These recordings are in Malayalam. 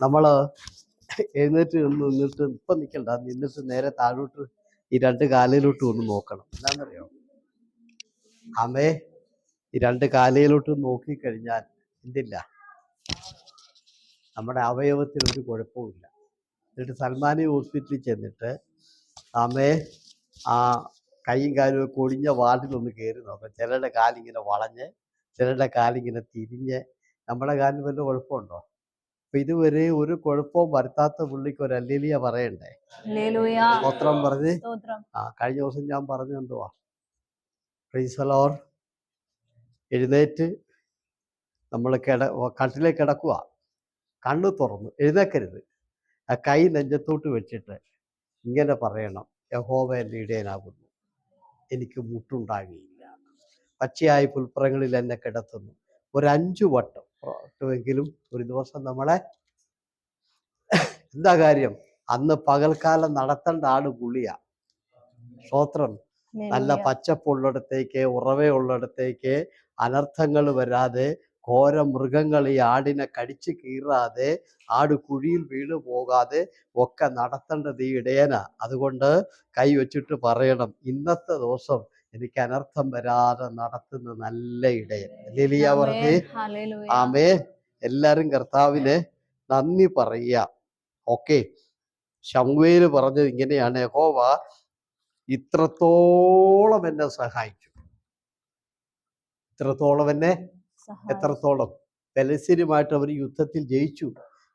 നമ്മള് എഴുന്നേറ്റ് നിന്നിട്ട് ഇപ്പൊ നിൽക്കണ്ട, നിന്നിട്ട് നേരെ താഴോട്ട് ഈ രണ്ട് കാലിലോട്ട് ഒന്ന് നോക്കണം. എന്താണെന്നറിയോ? അമ്മേ, ഈ രണ്ട് കാലയിലോട്ട് നോക്കിക്കഴിഞ്ഞാൽ എന്തില്ല, നമ്മുടെ അവയവത്തിന് ഒരു കുഴപ്പമില്ല. എന്നിട്ട് സൽമാനി ഹോസ്പിറ്റലിൽ ചെന്നിട്ട് അമ്മേ ആ കൈയും കാലും കൊടിഞ്ഞ വാർഡിലൊന്ന് കയറി നോക്കാം. ചിലരുടെ കാലിങ്ങനെ വളഞ്ഞ്, ചിലരുടെ കാലിങ്ങനെ തിരിഞ്ഞ്. നമ്മുടെ കാലിന് വല്ല കുഴപ്പമുണ്ടോ? അപ്പൊ ഇതുവരെ ഒരു കുഴപ്പവും വരുത്താത്ത പുള്ളിക്ക് ഒരു ഹല്ലേലൂയ പറയണ്ടേ? സ്തോത്രം പറഞ്ഞ്. കഴിഞ്ഞ ദിവസം ഞാൻ പറഞ്ഞു എന്തുവാ, പ്രൈസ് ദി ലോർഡ്. എഴുന്നേറ്റ് നമ്മൾ കട്ടിലേക്ക് കിടക്കുക, കണ്ണു തുറന്നു, എഴുന്നേക്കരുത്. ആ കൈ നെഞ്ചത്തോട്ട് വെച്ചിട്ട് ഇങ്ങനെ പറയണം, യഹോവ എൻ്റെ ഇടയനാകുന്നു, എനിക്ക് മുട്ടുണ്ടാകുകയില്ല, പച്ചയായ പുൽപ്പുറങ്ങളിൽ എന്നെ കിടത്തുന്നു. ഒരു 5 വട്ടമെങ്കിലും ഒരു ദിവസം നമ്മളെ എന്താ കാര്യം? അന്ന് പകൽക്കാലം നടത്തേണ്ട ആട് പുള്ളിയാ. സ്തോത്രം. നല്ല പച്ചപ്പുള്ളിടത്തേക്ക്, ഉറവയുള്ളിടത്തേക്ക്, അനർത്ഥങ്ങൾ വരാതെ, ഘോര മൃഗങ്ങൾ ഈ ആടിനെ കടിച്ചു കീറാതെ, ആട് കുഴിയിൽ വീണു പോകാതെ ഒക്കെ നടത്തേണ്ടത് ഈ ഇടയനാ. അതുകൊണ്ട് കൈ വെച്ചിട്ട് പറയണം, ഇന്നത്തെ ദിവസം എനിക്ക് അനർത്ഥം വരാതെ നടത്തുന്ന നല്ല ഇടയൻ. ഹല്ലേലൂയ പറഞ്ഞേ. ആമേൻ. എല്ലാരും കർത്താവിന് നന്ദി പറയുക. ഓക്കെ. ശമൂവേൽ പറഞ്ഞത് ഇങ്ങനെയാണ്, യഹോവ ഇത്രത്തോളം എന്നെ സഹായിച്ചു. ഇത്രത്തോളം എന്നെ, എത്രത്തോളം? ഫെലിസ്ത്യരുമായിട്ട് അവർ യുദ്ധത്തിൽ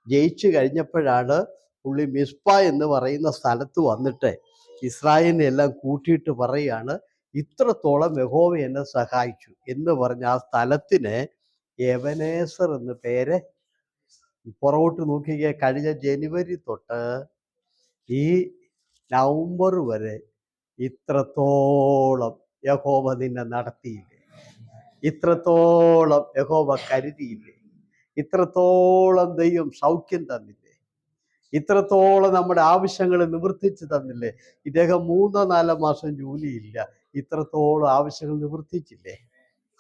ജയിച്ചു കഴിഞ്ഞപ്പോഴാണ് പുള്ളി മിസ്പ എന്ന് പറയുന്ന സ്ഥലത്ത് വന്നിട്ട് ഇസ്രായേലിനെ എല്ലാം കൂട്ടിയിട്ട് പറയുകയാണ്, ഇത്രത്തോളം യഹോവ എന്നെ സഹായിച്ചു എന്ന് പറഞ്ഞ ആ സ്ഥലത്തിന് എബനേസർ എന്ന് പേര്. പുറകോട്ട് നോക്കിയ കഴിഞ്ഞ ജനുവരി തൊട്ട് ഈ നവംബർ വരെ ഇത്രത്തോളം യഹോവ നിന്നെ നടത്തിയില്ലേ? ഇത്രത്തോളം യഹോവ കരുതിയില്ലേ? ഇത്രത്തോളം ദൈവം സൗഖ്യം തന്നില്ലേ? ഇത്രത്തോളം നമ്മുടെ ആവശ്യങ്ങൾ നിവർത്തിച്ച് തന്നില്ലേ? ഇദ്ദേഹം 3-4 മാസം ജോലിയില്ല, ഇത്രത്തോളം ആവശ്യങ്ങൾ നിവർത്തിച്ചില്ലേ?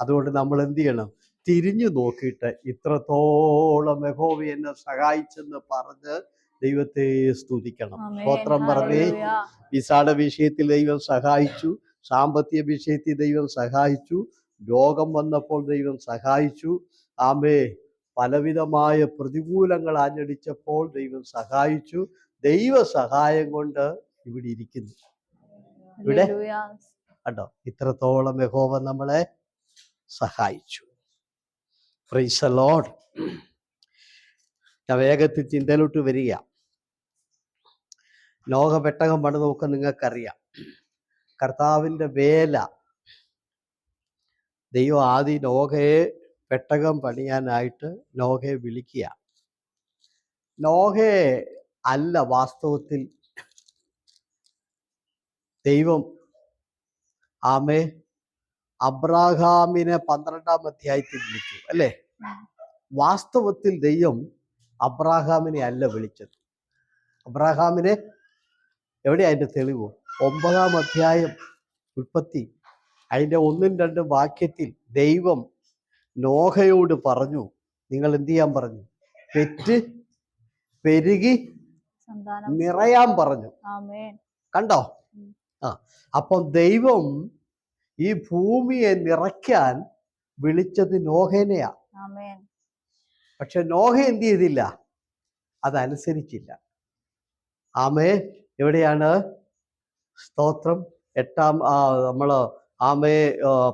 അതുകൊണ്ട് നമ്മൾ എന്ത് ചെയ്യണം? തിരിഞ്ഞു നോക്കിയിട്ട് ഇത്രത്തോളം യഹോവ എന്നെ സഹായിച്ചെന്ന് പറഞ്ഞ് ദൈവത്തെ സ്തുതിക്കണം. സ്തോത്രം പറഞ്ഞേ. വിസയുടെ വിഷയത്തിൽ ദൈവം സഹായിച്ചു, സാമ്പത്തിക വിഷയത്തിൽ ദൈവം സഹായിച്ചു, രോഗം വന്നപ്പോൾ ദൈവം സഹായിച്ചു. ആമേ, പലവിധമായ പ്രതികൂലങ്ങൾ ആഞ്ഞടിച്ചപ്പോൾ ദൈവം സഹായിച്ചു. ദൈവ സഹായം കൊണ്ട് ഇവിടെ ഇരിക്കുന്നു. ഇവിടെ കണ്ടോ, ഇത്രത്തോളം യഹോവ നമ്മളെ സഹായിച്ചു. Price the Lord. ഞാൻ വേഗത്തിൽ ചിന്തയിലോട്ട് വരിക. നോഹ പെട്ടകം പണിതൊക്കെ നിങ്ങൾക്കറിയാം. കർത്താവിൻ്റെ വേല, ദൈവം ആദ്യം നോഹയെ പെട്ടകം പണിയാനായിട്ട് നോഹയെ വിളിക്കുക. നോഹയെ അല്ല വാസ്തവത്തിൽ ദൈവം ആമേ അബ്രാഹാമിനെ 12-ാം അധ്യായത്തിൽ വിളിച്ചു, അല്ലേ? വാസ്തവത്തിൽ ദൈവം അബ്രാഹാമിനെ അല്ല വിളിച്ചത്. അബ്രാഹാമിനെ എവിടെയാ അതിൻ്റെ തെളിവ്? 9-ാം അധ്യായം ഉൽപ്പത്തി, അതിൻ്റെ 1-2 വാക്യത്തിൽ ദൈവം നോഹയോട് പറഞ്ഞു, നിങ്ങൾ എന്ത് ചെയ്യാൻ പറഞ്ഞു? പെറ്റ് പെരുകി നിറയാൻ പറഞ്ഞു. കണ്ടോ? അപ്പം ദൈവം ഈ ഭൂമിയെ നിറയ്ക്കാൻ വിളിച്ചത് നോഹേനെയാ. പക്ഷെ നോഹ എന്ത് ചെയ്തില്ല? അതനുസരിച്ചില്ല. ആമേ. എവിടെയാണ്? സ്തോത്രം. നമ്മള്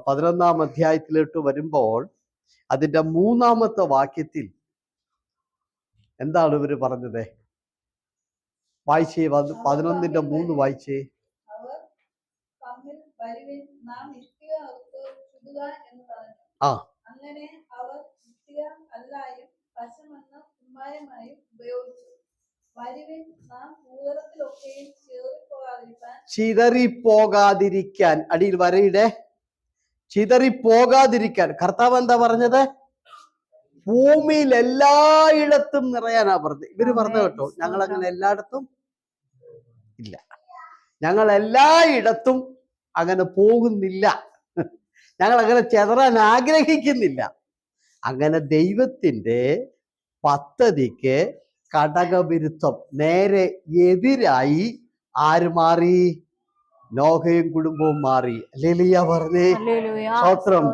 11-ാം അധ്യായത്തിലോട്ട് വരുമ്പോൾ അതിൻ്റെ 3-ാമത്തെ വാക്യത്തിൽ എന്താണ് ഇവര് പറഞ്ഞത്? വായിച്ചേ, 11-3 വായിച്ചേ. ആ, ചിതറിപ്പോകാതിരിക്കാൻ, അടിയിൽ വരയുടെ, ചിതറിപ്പോകാതിരിക്കാൻ. കർത്താവ് എന്താ പറഞ്ഞത്? ഭൂമിയിൽ എല്ലായിടത്തും നിറയാനാ പറഞ്ഞത്. ഇവര് പറഞ്ഞ കേട്ടോ, ഞങ്ങൾ അങ്ങനെ എല്ലായിടത്തും ഇല്ല, ഞങ്ങൾ എല്ലായിടത്തും അങ്ങനെ പോകുന്നില്ല, ഞങ്ങൾ അങ്ങനെ ചെതറാൻ ആഗ്രഹിക്കുന്നില്ല. അങ്ങനെ ദൈവത്തിൻ്റെ പദ്ധതിക്ക് കടകവിരുദ്ധം നേരെ എതിരായി ആര് മാറി? നോഹയും കുടുംബവും മാറി. ഹല്ലേലൂയ പറഞ്ഞേ. സ്തോത്രം.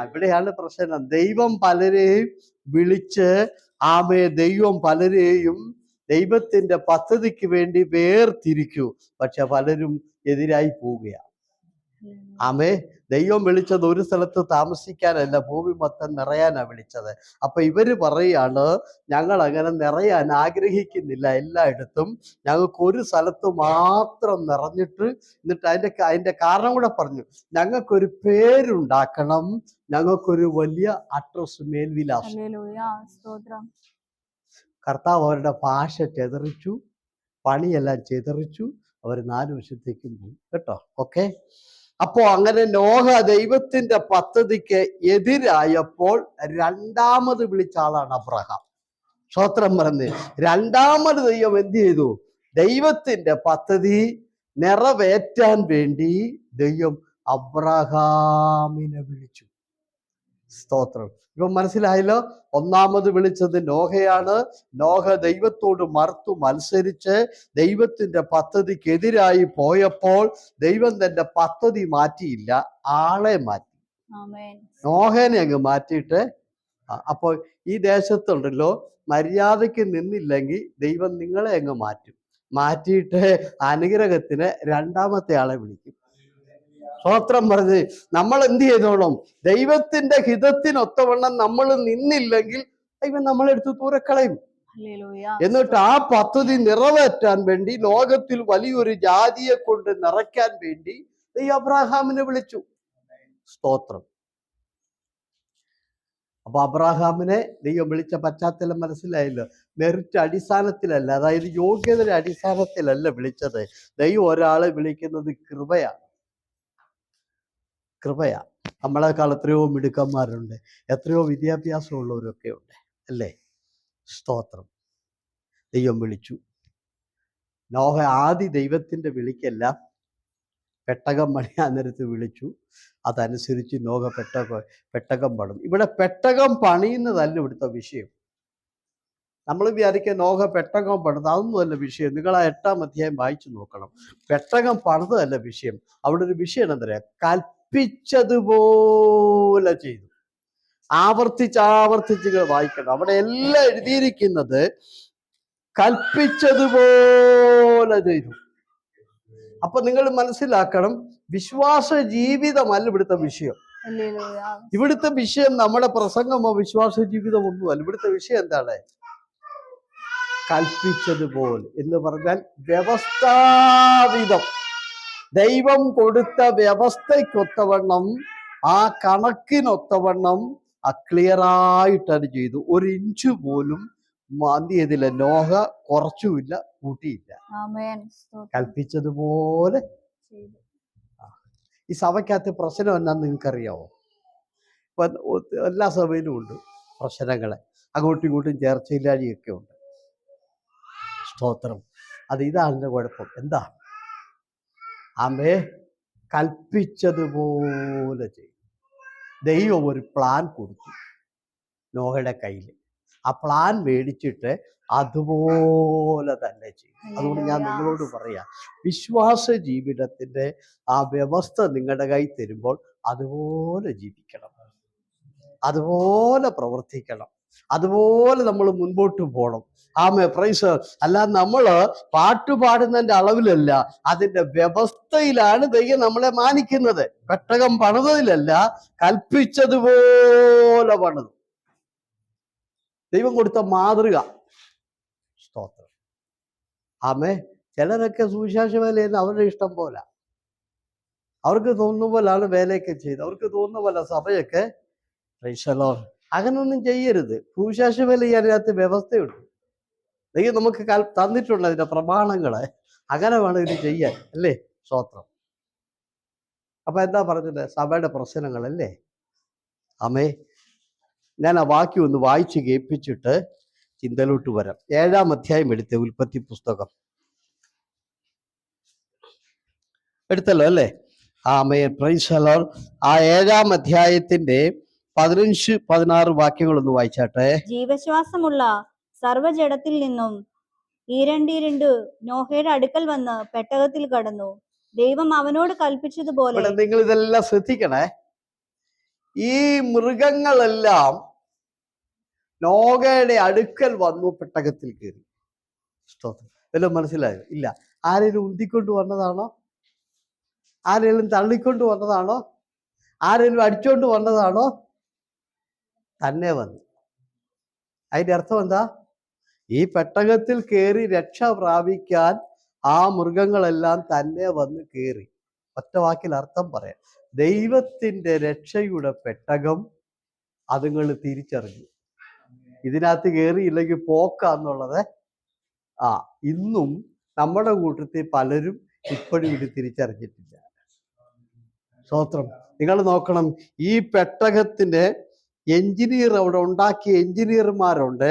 ഇവിടെയാണ് പ്രശ്നം. ദൈവം പലരെയും വിളിച്ച് ദൈവം പലരെയും ദൈവത്തിന്റെ പദ്ധതിക്ക് വേണ്ടി വേർതിരിക്കൂ. പക്ഷെ പലരും എതിരായി പോവുകയാണ്. ദൈവം വിളിച്ചത് ഒരു സ്ഥലത്ത് താമസിക്കാനല്ല, ഭൂമി മൊത്തം നിറയാനാണ് വിളിച്ചത്. അപ്പൊ ഇവര് പറയാണ്, ഞങ്ങൾ അങ്ങനെ നിറയാൻ ആഗ്രഹിക്കുന്നില്ല എല്ലായിടത്തും, ഞങ്ങൾക്ക് ഒരു സ്ഥലത്ത് മാത്രം നിറഞ്ഞിട്ട്, എന്നിട്ട് അതിന്റെ കാരണം കൂടെ പറഞ്ഞു, ഞങ്ങൾക്കൊരു പേരുണ്ടാക്കണം, ഞങ്ങൾക്കൊരു വലിയ അഡ്രസ്, മേൽവിലാസം. കർത്താവ് അവരുടെ ഭാഷ ചെതറിച്ചു, പണിയെല്ലാം ചെതറിച്ചു, അവർ 4 വർഷത്തേക്കും പോയി കേട്ടോ. ഓക്കെ. അപ്പോ അങ്ങനെ നോഹ ദൈവത്തിന്റെ പദ്ധതിക്ക് എതിരായപ്പോൾ രണ്ടാമത് വിളിച്ച ആളാണ് അബ്രഹാം. സ്തോത്രം പറഞ്ഞ് രണ്ടാമത് ദൈവം എന്ത് ചെയ്തു? ദൈവത്തിന്റെ പദ്ധതി നിറവേറ്റാൻ വേണ്ടി ദൈവം അബ്രഹാമിനെ വിളിച്ചു. സ്തോത്രം. ഇപ്പൊ മനസ്സിലായല്ലോ? ഒന്നാമത് വിളിച്ചത് നോഹയാണ്. നോഹ ദൈവത്തോട് മത്സരിച്ച് ദൈവത്തിന്റെ പദ്ധതിക്കെതിരായി പോയപ്പോൾ ദൈവം തന്റെ പദ്ധതി മാറ്റിയില്ല, ആളെ മാറ്റി. നോഹനെ അങ്ങ് മാറ്റിയിട്ട്, അപ്പോൾ ഈ ദേശത്തുണ്ടല്ലോ, മര്യാദയ്ക്ക് നിന്നില്ലെങ്കിൽ ദൈവം നിങ്ങളെ അങ്ങ് മാറ്റിയിട്ട് അനുഗ്രഹത്തിന് രണ്ടാമത്തെ ആളെ വിളിക്കും. സ്തോത്രം പറഞ്ഞ് നമ്മൾ എന്ത് ചെയ്തോണം? ദൈവത്തിന്റെ ഹിതത്തിനൊത്തവണ്ണം നമ്മൾ നിന്നില്ലെങ്കിൽ ദൈവം നമ്മളെടുത്ത് ദൂരക്കളയും. എന്നിട്ട് ആ പദ്ധതി നിറവേറ്റാൻ വേണ്ടി ലോകത്തിൽ വലിയൊരു ജാതിയെ കൊണ്ട് നിറയ്ക്കാൻ വേണ്ടി ദൈവം അബ്രഹാമിനെ വിളിച്ചു. സ്തോത്രം. അപ്പൊ അബ്രഹാമിനെ ദൈവം വിളിച്ച പശ്ചാത്തലം മനസ്സിലായല്ലോ. മെറിറ്റ് അടിസ്ഥാനത്തിലല്ല, അതായത് യോഗ്യതയുടെ അടിസ്ഥാനത്തിലല്ല വിളിച്ചത്. ദൈവം ഒരാളെ വിളിക്കുന്നത് കൃപയാണ്. നമ്മളെക്കാൾ എത്രയോ മിടുക്കന്മാരുണ്ട്, എത്രയോ വിദ്യാഭ്യാസമുള്ളവരൊക്കെ ഉണ്ട്, അല്ലേ? സ്തോത്രം. ദൈവം വിളിച്ചു. നോഹ ദൈവത്തിന്റെ വിളിക്കെല്ലാം പെട്ടകം പണിയാൻ നേരത്ത് വിളിച്ചു. അതനുസരിച്ച് നോഹ പെട്ടകം പണിതു. ഇവിടെ പെട്ടകം പണിയുന്നതല്ല ഇവിടുത്തെ വിഷയം. നമ്മൾ വിചാരിക്കുക നോഹ പെട്ടകം പണിത്, അതൊന്നുമല്ല വിഷയം. നിങ്ങൾ ആ 8-ാം അധ്യായം വായിച്ചു നോക്കണം. പെട്ടകം പണിതല്ല വിഷയം. അവിടെ ഒരു വിഷയം എന്താ പറയുക? കൽപ്പിച്ചതുപോലെ ചെയ്തു. ആവർത്തിച്ച് വായിക്കണം. അവിടെ എല്ലാം എഴുതിയിരിക്കുന്നത് കൽപ്പിച്ചതുപോലെ ചെയ്തു. അപ്പൊ നിങ്ങൾ മനസ്സിലാക്കണം, വിശ്വാസ ജീവിതമല്ല ഇവിടുത്തെ വിഷയം. ഇവിടുത്തെ വിഷയം നമ്മുടെ പ്രസംഗമോ വിശ്വാസ ജീവിതമൊന്നുമല്ല. ഇവിടുത്തെ വിഷയം എന്താണ്? കൽപ്പിച്ചതുപോലെ എന്ന് പറഞ്ഞാൽ വ്യവസ്ഥാവിധം, ദൈവം കൊടുത്ത വ്യവസ്ഥയ്ക്കൊത്തവണ്ണം, ആ കണക്കിനൊത്തവണ്ണം ക്ലിയറായിട്ടത് ചെയ്തു. 1 ഇഞ്ച് പോലും എന്ത് ചെയ്തില്ല നോഹ, കുറച്ചുമില്ല കൂട്ടിയില്ല. കൽപ്പിച്ചതുപോലെ. ഈ സഭയ്ക്കകത്ത് പ്രശ്നം എന്നാന്ന് നിങ്ങൾക്കറിയാവോ? ഇപ്പൊ എല്ലാ സഭയിലും ഉണ്ട് പ്രശ്നങ്ങള്, അങ്ങോട്ടും ഇങ്ങോട്ടും ചേർച്ചയില്ലാഴിയൊക്കെ ഉണ്ട്. സ്തോത്രം. ഇതാണ് കുഴപ്പം. എന്താ? കൽപ്പിച്ചതുപോലെ ചെയ്തു. ദൈവം ഒരു പ്ലാൻ കൊടുത്തു നോഹയുടെ കയ്യിൽ. ആ പ്ലാൻ മേടിച്ചിട്ട് അതുപോലെ തന്നെ ചെയ്യും. അതുകൊണ്ട് ഞാൻ നിങ്ങളോട് പറയാം, വിശ്വാസ ജീവിതത്തിന്റെ ആ വ്യവസ്ഥ നിങ്ങളുടെ കയ്യിൽ തരുമ്പോൾ അതുപോലെ ജീവിക്കണം, അതുപോലെ പ്രവർത്തിക്കണം, അതുപോലെ നമ്മൾ മുൻപോട്ട് പോകണം. പ്രൈസ്. അല്ലാതെ നമ്മള് പാട്ടുപാടുന്നതിന്റെ അളവിലല്ല, അതിന്റെ വ്യവസ്ഥയിലാണ് ദൈവം നമ്മളെ മാനിക്കുന്നത്. പെട്ടകം പണിതതിലല്ല, കൽപ്പിച്ചതുപോലെ പണിതു. ദൈവം കൊടുത്ത മാതൃക. സ്തോത്രം. ചിലരൊക്കെ സുവിശേഷ വേലയെന്ന് അവരുടെ ഇഷ്ടം പോലെ, അവർക്ക് തോന്നുന്ന പോലാണ് വേലയൊക്കെ ചെയ്ത്, അവർക്ക് തോന്നുന്ന പോലെ സഭയൊക്കെ. അങ്ങനൊന്നും ചെയ്യരുത്. സുവിശേഷ വേല അതിനകത്ത് വ്യവസ്ഥയുണ്ട്. ദൈവം നമുക്ക് തന്നിട്ടുണ്ട് അതിന്റെ പ്രമാണങ്ങള്. അങ്ങനെ വേണം ഇത് ചെയ്യാൻ, അല്ലേ? സ്തോത്രം. അപ്പൊ എന്താ പറഞ്ഞത്? സഭയുടെ പ്രശ്നങ്ങളല്ലേ? ഞാൻ ആ വാക്യം ഒന്ന് വായിച്ച് കേൾപ്പിച്ചിട്ട് ചിന്തയിലോട്ട് വരാം. 7-ാം അധ്യായം എടുത്തേ, ഉൽപ്പത്തി പുസ്തകം എടുത്തല്ലോ അല്ലേ? Price the Lord. ആ 7-ാം അധ്യായത്തിന്റെ 15-16 വാക്യങ്ങളൊന്ന് വായിച്ചാട്ടെ. ജീവശ്വാസമുള്ള സർവ്വജഡത്തിൽ നിന്നും ഈരണ്ടീരണ്ട് നോഹയുടെ അടുക്കൽ വന്ന് പെട്ടകത്തിൽ കടന്നു. ദൈവം അവനോട് കൽപ്പിച്ചതുപോലെ. ഇവിടെ നിങ്ങൾ ഇതെല്ലാം ശ്രദ്ധിക്കണേ. ഈ മൃഗങ്ങളെല്ലാം നോഹയുടെ അടുക്കൽ വന്നു പെട്ടകത്തിൽ കയറി. വല്ലതും മനസ്സിലായോ? ഇല്ല. ആരെങ്കിലും ഉന്തിക്കൊണ്ട് വന്നതാണോ? ആരെങ്കിലും തള്ളിക്കൊണ്ട് വന്നതാണോ? ആരെങ്കിലും അടിച്ചോണ്ട് വന്നതാണോ? തന്നെ വന്നു. അതിന്റെ അർത്ഥം എന്താ? ഈ പെട്ടകത്തിൽ കയറി രക്ഷ പ്രാപിക്കാൻ ആ മൃഗങ്ങളെല്ലാം തന്നെ വന്ന് കയറി. ഒറ്റ വാക്കിൽ അർത്ഥം പറയാം, ദൈവത്തിന്റെ രക്ഷയുടെ പെട്ടകം അതുങ്ങൾ തിരിച്ചറിഞ്ഞു. ഇതിനകത്ത് കയറിയില്ലെങ്കിൽ പോക്കാന്നുള്ളത് ഇന്നും നമ്മുടെ കൂട്ടത്തിൽ പലരും ഇപ്പോഴും ഇത് തിരിച്ചറിഞ്ഞിട്ടില്ല. സ്തോത്രം. നിങ്ങൾ നോക്കണം, ഈ പെട്ടകത്തിന്റെ എഞ്ചിനീയർ, അവിടെ ഉണ്ടാക്കിയ എഞ്ചിനീയർമാരുണ്ട്,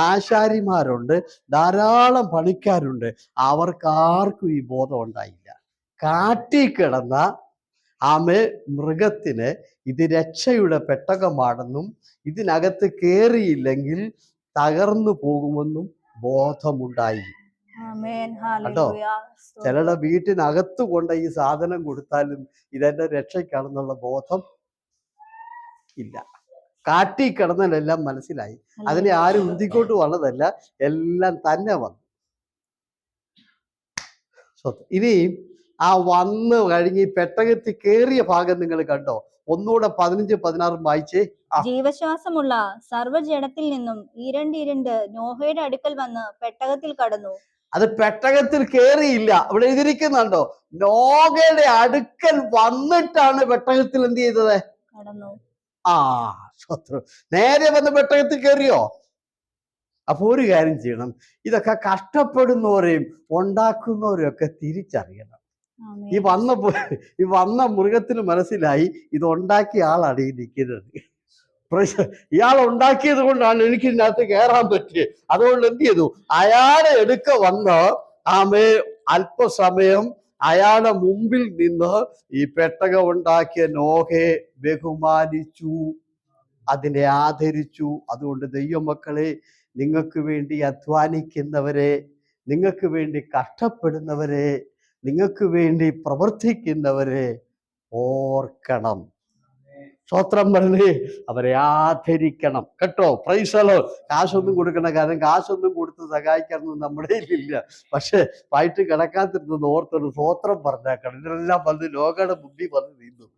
ആശാരിമാരുണ്ട്, ധാരാളം പണിക്കാരുണ്ട്. അവർക്കാർക്കും ഈ ബോധം ഉണ്ടായില്ല. കാട്ടിൽ കിടന്ന മൃഗത്തിന് ഇത് രക്ഷയുടെ പെട്ടകമാണെന്നും ഇതിനകത്ത് കയറിയില്ലെങ്കിൽ തകർന്നു പോകുമെന്നും ബോധമുണ്ടായി. കേട്ടോ, ചിലരുടെ വീട്ടിനകത്ത് കൊണ്ട് ഈ സാധനം കൊടുത്താലും ഇതെന്റെ രക്ഷയ്ക്കാണെന്നുള്ള ബോധം ഇല്ല. കാട്ടി കിടന്നതെല്ലാം മനസ്സിലായി. അതിനെ ആരും ഉന്തിക്കോട്ട് വന്നതല്ല, എല്ലാം തന്നെ വന്നു. ഇനി ആ വന്ന് കഴിഞ്ഞ് പെട്ടകത്തിൽ കയറിയ ഭാഗം നിങ്ങൾ കണ്ടോ? ഒന്നുകൂടെ 15-16 വായിച്ചേ. ജീവശ്വാസമുള്ള സർവ്വജഡത്തിൽ നിന്നും ഈരണ്ട് നോഹയുടെ അടുക്കൽ വന്ന് പെട്ടകത്തിൽ കടന്നു. അത് പെട്ടകത്തിൽ കയറിയില്ല. ഇവിടെ എഴുതിയിരിക്കുന്നുണ്ടോ? നോഹയുടെ അടുക്കൽ വന്നിട്ടാണ് പെട്ടകത്തിൽ എന്ത് ചെയ്തത്? കടന്നു. നേരെ വന്ന് പെട്ടകത്തിൽ കയറിയോ? അപ്പൊ ഒരു കാര്യം ചെയ്യണം, ഇതൊക്കെ കഷ്ടപ്പെടുന്നവരെയും ഉണ്ടാക്കുന്നവരെയും ഒക്കെ തിരിച്ചറിയണം. ഈ വന്ന മൃഗത്തിന് മനസ്സിലായി ഇത് ഉണ്ടാക്കിയ ആളാണ് ഈ നിൽക്കുന്നത്. ഇയാൾ ഉണ്ടാക്കിയത് കൊണ്ടാണ് എനിക്ക് ഇതിനകത്ത് കയറാൻ പറ്റിയത്. അതുകൊണ്ട് എന്ത് ചെയ്തു? അയാളെ എടുക്ക വന്ന് അല്പസമയം അയാളുടെ മുമ്പിൽ നിന്ന് ഈ പെട്ടകം ഉണ്ടാക്കിയ നോഹയെ ബഹുമാനിച്ചു, അതിനെ ആദരിച്ചു. അതുകൊണ്ട് ദൈവമക്കളെ, നിങ്ങൾക്ക് വേണ്ടി അധ്വാനിക്കുന്നവരെ, നിങ്ങൾക്ക് വേണ്ടി കഷ്ടപ്പെടുന്നവരെ, നിങ്ങൾക്ക് വേണ്ടി പ്രവർത്തിക്കുന്നവരെ ഓർക്കണം. സ്തോത്രം പറഞ്ഞ് അവരെ ആദരിക്കണം കേട്ടോ. Praise the Lord. കാശൊന്നും കൊടുക്കണ, കാരണം കാശൊന്നും കൊടുത്ത് സഹായിക്കാനൊന്നും നമ്മുടെ ഇല്ല. പക്ഷെ വയറ്റ് കിടക്കാത്തിരുന്നത് ഓർത്തൊരു സ്തോത്രം പറഞ്ഞേക്കണം. ഇതിനെല്ലാം വന്ന് ലോകയുടെ മുമ്പിൽ വന്ന് നിന്നു.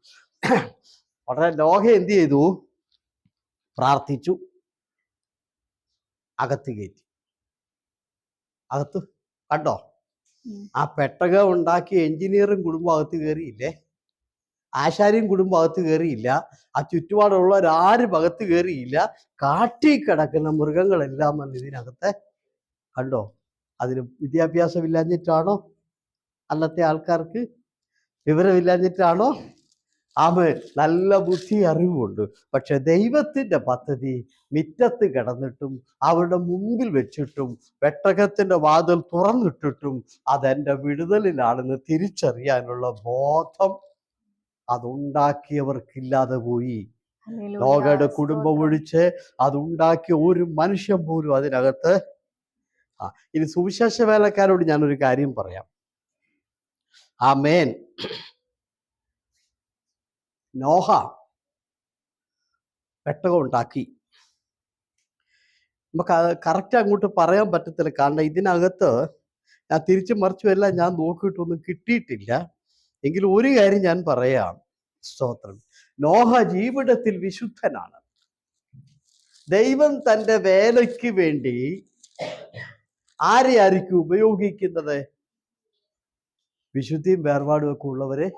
വളരെ ലോക എന്ത് ചെയ്തു? പ്രാർത്ഥിച്ചു, അകത്ത് കയറ്റി. അകത്ത് കണ്ടോ, ആ പെട്ടകം ഉണ്ടാക്കിയ എഞ്ചിനീയറും കുടുംബം അകത്ത് കയറിയില്ലേ, ആശാരിയും കുടുംബം അകത്ത് കയറിയില്ല, ആ ചുറ്റുപാടുള്ളവരാരും അകത്ത് കയറിയില്ല. കാട്ടി കിടക്കുന്ന മൃഗങ്ങളെല്ലാം വന്ന് ഇതിനകത്ത് കണ്ടോ. അതിന് വിദ്യാഭ്യാസം ഇല്ലാഞ്ഞിട്ടാണോ? അന്നത്തെ ആൾക്കാർക്ക് വിവരമില്ലാഞ്ഞിട്ടാണോ? നല്ല ബുദ്ധി അറിവുണ്ട്. പക്ഷെ ദൈവത്തിന്റെ പദ്ധതി മിറ്റത്ത് കിടന്നിട്ടും അവരുടെ മുമ്പിൽ വെച്ചിട്ടും പെട്ടകത്തിന്റെ വാതിൽ തുറന്നിട്ടിട്ടും അതെന്റെ വിടുതലിലാണെന്ന് തിരിച്ചറിയാനുള്ള ബോധം അതുണ്ടാക്കിയവർക്കില്ലാതെ പോയി. നോഹയുടെ കുടുംബം ഒഴിച്ച് അതുണ്ടാക്കിയ ഒരു മനുഷ്യൻ പോലും അതിനകത്ത്. ഇനി സുവിശേഷ വേലക്കാരോട് ഞാനൊരു കാര്യം പറയാം. ആമേൻ. നോഹ പെട്ടകം ഉണ്ടാക്കി. നമുക്ക് കറക്റ്റ് അങ്ങോട്ട് പറയാൻ പറ്റത്തില്ല, കാരണം ഇതിനകത്ത് ഞാൻ തിരിച്ചു മറിച്ചു എല്ലാം ഞാൻ നോക്കിയിട്ടൊന്നും കിട്ടിയിട്ടില്ല. എങ്കിലും ഒരു കാര്യം ഞാൻ പറയാം. സ്തോത്രം. നോഹ ജീവിതത്തിൽ വിശുദ്ധനാണ്. ദൈവം തൻ്റെ വേലയ്ക്ക് വേണ്ടി ആരെയായിരിക്കും ഉപയോഗിക്കുന്നത്? വിശുദ്ധിയും വേർപാടും ഒക്കെ ഉള്ളവരെ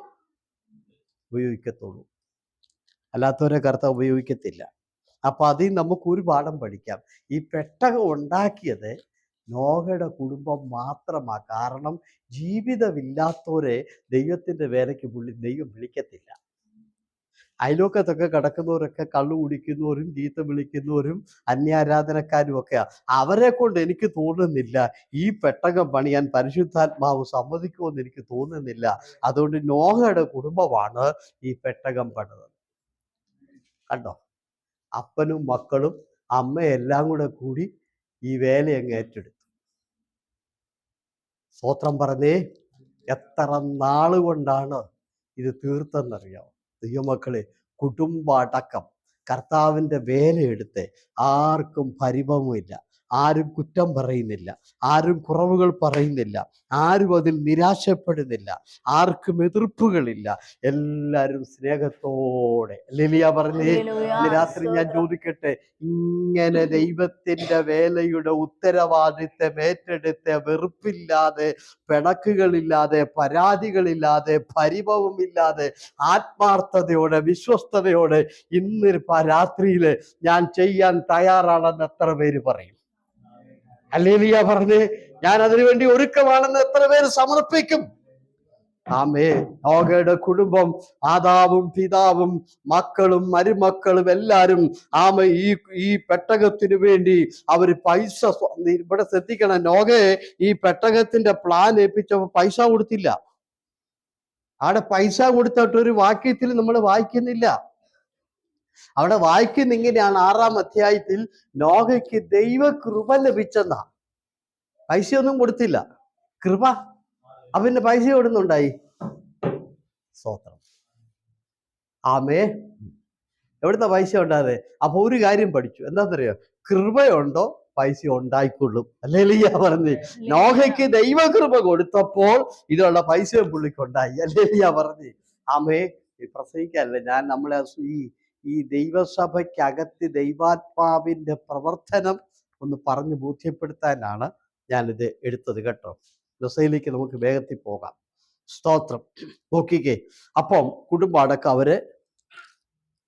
ഉപയോഗിക്കത്തുള്ളൂ, അല്ലാത്തവരെ കർത്താവ് ഉപയോഗിക്കത്തില്ല. അപ്പൊ അതിൽ നമുക്ക് ഒരു പാഠം പഠിക്കാം. ഈ പെട്ടകം ഉണ്ടാക്കിയത് നോഹയുടെ കുടുംബം മാത്രമാ. കാരണം ജീവിതമില്ലാത്തവരെ ദൈവത്തിന്റെ വേലയ്ക്ക് ദൈവം വിളിക്കത്തില്ല. അയലോക്കത്തൊക്കെ കിടക്കുന്നവരൊക്കെ കള്ളു കുടിക്കുന്നവരും ചീത്ത വിളിക്കുന്നവരും അന്യാരാധനക്കാരും ഒക്കെയാ. അവരെ കൊണ്ട് എനിക്ക് തോന്നുന്നില്ല ഈ പെട്ടകം പണിയാൻ പരിശുദ്ധാത്മാവ് സമ്മതിക്കുമെന്ന് എനിക്ക് തോന്നുന്നില്ല. അതുകൊണ്ട് നോഹയുടെ കുടുംബമാണ് ഈ പെട്ടകം പണിതത്. കണ്ടോ, അപ്പനും മക്കളും അമ്മയെല്ലാം കൂടെ കൂടി ഈ വേല അങ്ങ് ഏറ്റെടുത്തു. സ്തോത്രം പറഞ്ഞേ. എത്ര നാളുകൊണ്ടാണ് ഇത് തീർത്തെന്നറിയാം ദൈവമക്കളെ? കുടുംബാടക്കം കർത്താവിൻ്റെ വേലയെടുത്ത് ആർക്കും പരിഭവമില്ല, ആരും കുറ്റം പറയുന്നില്ല, ആരും കുറവുകൾ പറയുന്നില്ല, ആരും അതിൽ നിരാശപ്പെടുന്നില്ല, ആർക്കും എതിർപ്പുകളില്ല. എല്ലാവരും സ്നേഹത്തോടെ ലിലിയ പറഞ്ഞേ. ഇന്ന് രാത്രി ഞാൻ ചോദിക്കട്ടെ, ഇങ്ങനെ ദൈവത്തിൻ്റെ വേലയുടെ ഉത്തരവാദിത്തം ഏറ്റെടുത്ത് വെറുപ്പില്ലാതെ, പിണക്കുകളില്ലാതെ, പരാതികളില്ലാതെ, പരിഭവമില്ലാതെ, ആത്മാർത്ഥതയോടെ, വിശ്വസ്തയോടെ ഇന്ന് രാത്രിയിൽ ഞാൻ ചെയ്യാൻ തയ്യാറാണെന്ന് എത്ര പേര് പറയും? ഹല്ലേലൂയ പറഞ്ഞേ. ഞാൻ അതിനുവേണ്ടി ഒരുക്കമാണെന്ന് എത്ര പേര് സമർപ്പിക്കും? ആമേ. നോഹയുടെ കുടുംബം, മാതാവും പിതാവും മക്കളും മരുമക്കളും എല്ലാരും ഈ പെട്ടകത്തിന് വേണ്ടി അവര് പൈസ, ഇവിടെ ശ്രദ്ധിക്കണം, നോഹയെ ഈ പെട്ടകത്തിന്റെ പ്ലാൻ ഏൽപ്പിച്ചപ്പോ പൈസ കൊടുത്തില്ല. അവിടെ പൈസ കൊടുത്തിട്ട് ഒരു വാക്യത്തിൽ നമ്മൾ വായിക്കുന്നില്ല. അവിടെ വായിക്കുന്ന ഇങ്ങനെയാണ്, 6-ാം അധ്യായത്തിൽ നോഹയ്ക്ക് ദൈവകൃപ ലഭിച്ചെന്നാ. പൈസയൊന്നും കൊടുത്തില്ല, കൃപ. അവന്റെ പൈസ എവിടുന്നുണ്ടായി? സ്തോത്രം. ആമേ. എവിടുന്ന പൈസ ഉണ്ടാതെ? അപ്പൊ ഒരു കാര്യം പഠിച്ചു, എന്താണെന്നറിയോ? കൃപയുണ്ടോ പൈസ ഉണ്ടായിക്കൊള്ളും. ഹല്ലേലൂയ പറഞ്ഞ്. നോഹയ്ക്ക് ദൈവകൃപ കൊടുത്തപ്പോൾ ഇതിനുള്ള പൈസയും പുള്ളിക്കുണ്ടായി. ഹല്ലേലൂയ പറഞ്ഞ്. ആമേ. പ്രസംഗിക്കാനല്ല, നമ്മളെ ഈ ദൈവസഭയ്ക്കകത്ത് ദൈവാത്മാവിന്റെ പ്രവർത്തനം ഒന്ന് പറഞ്ഞ് ബോധ്യപ്പെടുത്താനാണ് ഞാനിത് എടുത്തത് കേട്ടോ. ദസയിലേക്ക് നമുക്ക് വേഗത്തിൽ പോകാം. സ്തോത്രം. നോക്കിക്കേ. അപ്പം കുടുംബാടക്കം അവര്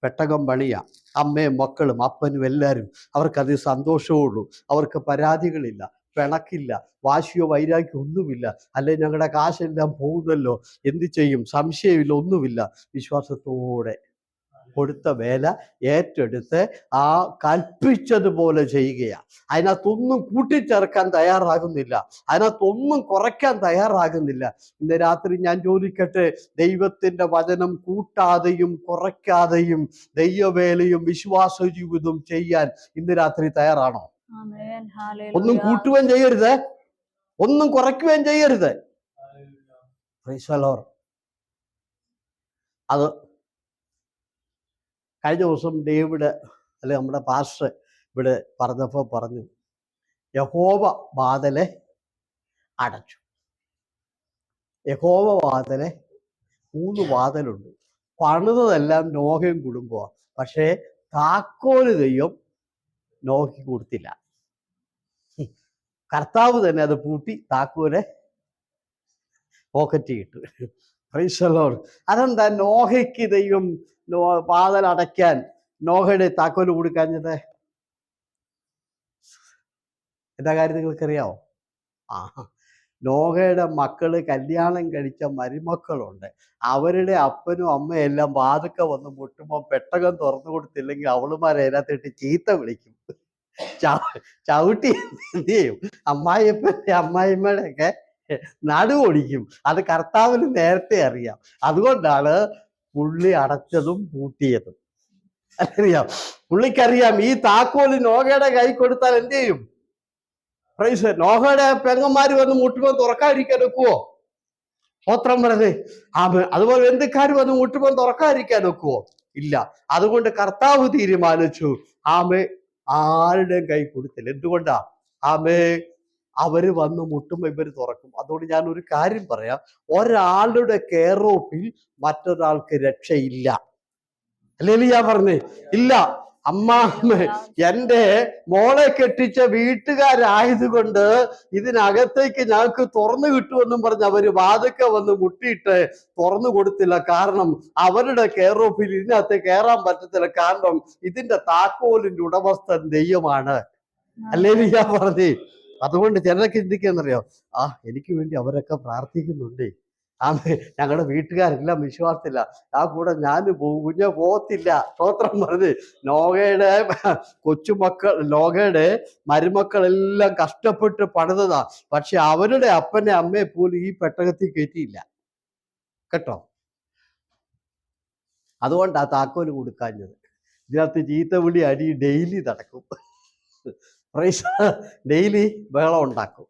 പെട്ടകം പണിയാ. അമ്മയും മക്കളും അപ്പനും എല്ലാവരും, അവർക്കത് സന്തോഷമുള്ളൂ. അവർക്ക് പരാതികളില്ല, പിണക്കില്ല, വാശിയോ വൈരാഗ്യോ ഒന്നുമില്ല. അല്ലെ ഞങ്ങളുടെ കാശെല്ലാം പോകുന്നല്ലോ, എന്ത് ചെയ്യും, സംശയമില്ല, ഒന്നുമില്ല. വിശ്വാസത്തോടെ കൊടുത്ത വേല ഏറ്റെടുത്ത് ആ കൽപ്പിച്ചതുപോലെ ചെയ്യുകയാണ്. അതിനകത്തൊന്നും കൂട്ടിച്ചേർക്കാൻ തയ്യാറാകുന്നില്ല, അതിനകത്തൊന്നും കുറയ്ക്കാൻ തയ്യാറാകുന്നില്ല. ഇന്ന് രാത്രി ഞാൻ ചോദിക്കട്ടെ, ദൈവത്തിന്റെ വചനം കൂട്ടാതെയും കുറയ്ക്കാതെയും ദൈവവേലയും വിശ്വാസ ജീവിതവും ചെയ്യാൻ ഇന്ന് രാത്രി തയ്യാറാണോ? ഒന്നും കൂട്ടുകയും ചെയ്യരുത്, ഒന്നും കുറയ്ക്കുകയും ചെയ്യരുത്. അത് കഴിഞ്ഞ ദിവസം ഡേവിഡ്, അല്ലെ നമ്മുടെ പാസ്റ്റർ ഇവിടെ പറഞ്ഞപ്പോൾ പറഞ്ഞു, യഹോവ വാതിലെ അടച്ചു. യഹോവ വാതിലെ 3 വാതിലുണ്ട്. പണിതതെല്ലാം നോഹയും കുടുംബമാണ്. പക്ഷേ താക്കോല് ദൈവം നോഹയ്ക്ക് കൊടുത്തില്ല. കർത്താവ് തന്നെ അത് പൂട്ടി താക്കോല് പോക്കറ്റ് ഇട്ടു. Price the Lord. അതെന്താ നോഹയ്ക്ക് ദൈവം വാതിൽ അടയ്ക്കാൻ നോഹയുടെ താക്കോല് കൊടുക്കാഞ്ഞത്? എന്താ കാര്യം നിങ്ങൾക്കറിയാവോ? നോഹയുടെ മക്കള് കല്യാണം കഴിച്ച മരുമക്കളുണ്ട്. അവരുടെ അപ്പനും അമ്മയും എല്ലാം വാതുക്ക വന്ന് മുട്ടുമ്പോൾ പെട്ടകം തുറന്നു കൊടുത്തില്ലെങ്കിൽ അവളുമാരെ അതിനകത്തിട്ട് ചീത്ത വിളിക്കും, ചവിട്ടി എന്ത് ചെയ്യും, അമ്മായിയപ്പൻ്റെ അമ്മായിമ്മയുടെ ഒക്കെ നടുവൊടിക്കും. അത് കർത്താവിന് നേരത്തെ അറിയാം. അതുകൊണ്ടാണ് പുള്ളി അടച്ചതും പൂട്ടിയതും. അറിയാം, പുള്ളിക്കറിയാം ഈ താക്കോല് നോഹയുടെ കൈ കൊടുത്താൽ എന്ത് ചെയ്യും? പ്രൈസ്. നോഹയുടെ പെങ്ങന്മാര് വന്ന് മുട്ടുമ്പോൾ തുറക്കാതിരിക്കാൻ ഒക്കുവോ? സ്തോത്രം പറഞ്ഞേ. അതുപോലെ ബന്ധുക്കാർ വന്ന് മുട്ടുമ്പോൾ തുറക്കാതിരിക്കാൻ ഒക്കുവോ? ഇല്ല. അതുകൊണ്ട് കർത്താവ് തീരുമാനിച്ചു, ആരുടെയും കൈ കൊടുത്തില്ല. എന്തുകൊണ്ടാ? അവര് വന്ന് മുട്ടുമ്പോൾ ഇവര് തുറക്കും. അതുകൊണ്ട് ഞാൻ ഒരു കാര്യം പറയാം, ഒരാളുടെ കെയർ ഓഫിൽ മറ്റൊരാൾക്ക് രക്ഷയില്ല. ഹല്ലേലൂയ പറഞ്ഞേ. ഇല്ല. എന്റെ മോളെ കെട്ടിച്ച വീട്ടുകാരായതുകൊണ്ട് ഇതിനകത്തേക്ക് ഞങ്ങൾക്ക് തുറന്നു കിട്ടുമെന്നും പറഞ്ഞ് അവര് വാതുക്ക വന്ന് മുട്ടിയിട്ട് തുറന്നു കൊടുത്തില്ല. കാരണം അവരുടെ കെയർ ഓഫിൽ ഇതിനകത്ത് കയറാൻ പറ്റത്തില്ല. കാരണം ഇതിന്റെ താക്കോലിന്റെ ഉടമസ്ഥൻ ദൈവമാണ്. ഹല്ലേലൂയ പറഞ്ഞേ. അതുകൊണ്ട് ചിലരൊക്കെ ചിന്തിക്കാന്നറിയോ, എനിക്ക് വേണ്ടി അവരൊക്കെ പ്രാർത്ഥിക്കുന്നുണ്ടേ, ഞങ്ങളുടെ വീട്ടുകാരെല്ലാം വിശ്വാസത്തില്ല, ആ കൂടെ ഞാൻ കുഞ്ഞ പോകത്തില്ല. സ്തോത്രം പറഞ്ഞ് നോഹയുടെ നോഹയുടെ മരുമക്കളെല്ലാം കഷ്ടപ്പെട്ട് പണിതതാ. പക്ഷെ അവരുടെ അപ്പനെ അമ്മയെ പോലും ഈ പെട്ടകത്തിൽ കയറ്റിയില്ല കേട്ടോ. അതുകൊണ്ടാ താക്കോല് കൊടുക്കാഞ്ഞത്. ഇതിനകത്ത് ചീത്ത വിളി അടി ഡെയിലി നടക്കും. ഡെയിലി ബഹളം ഉണ്ടാക്കും.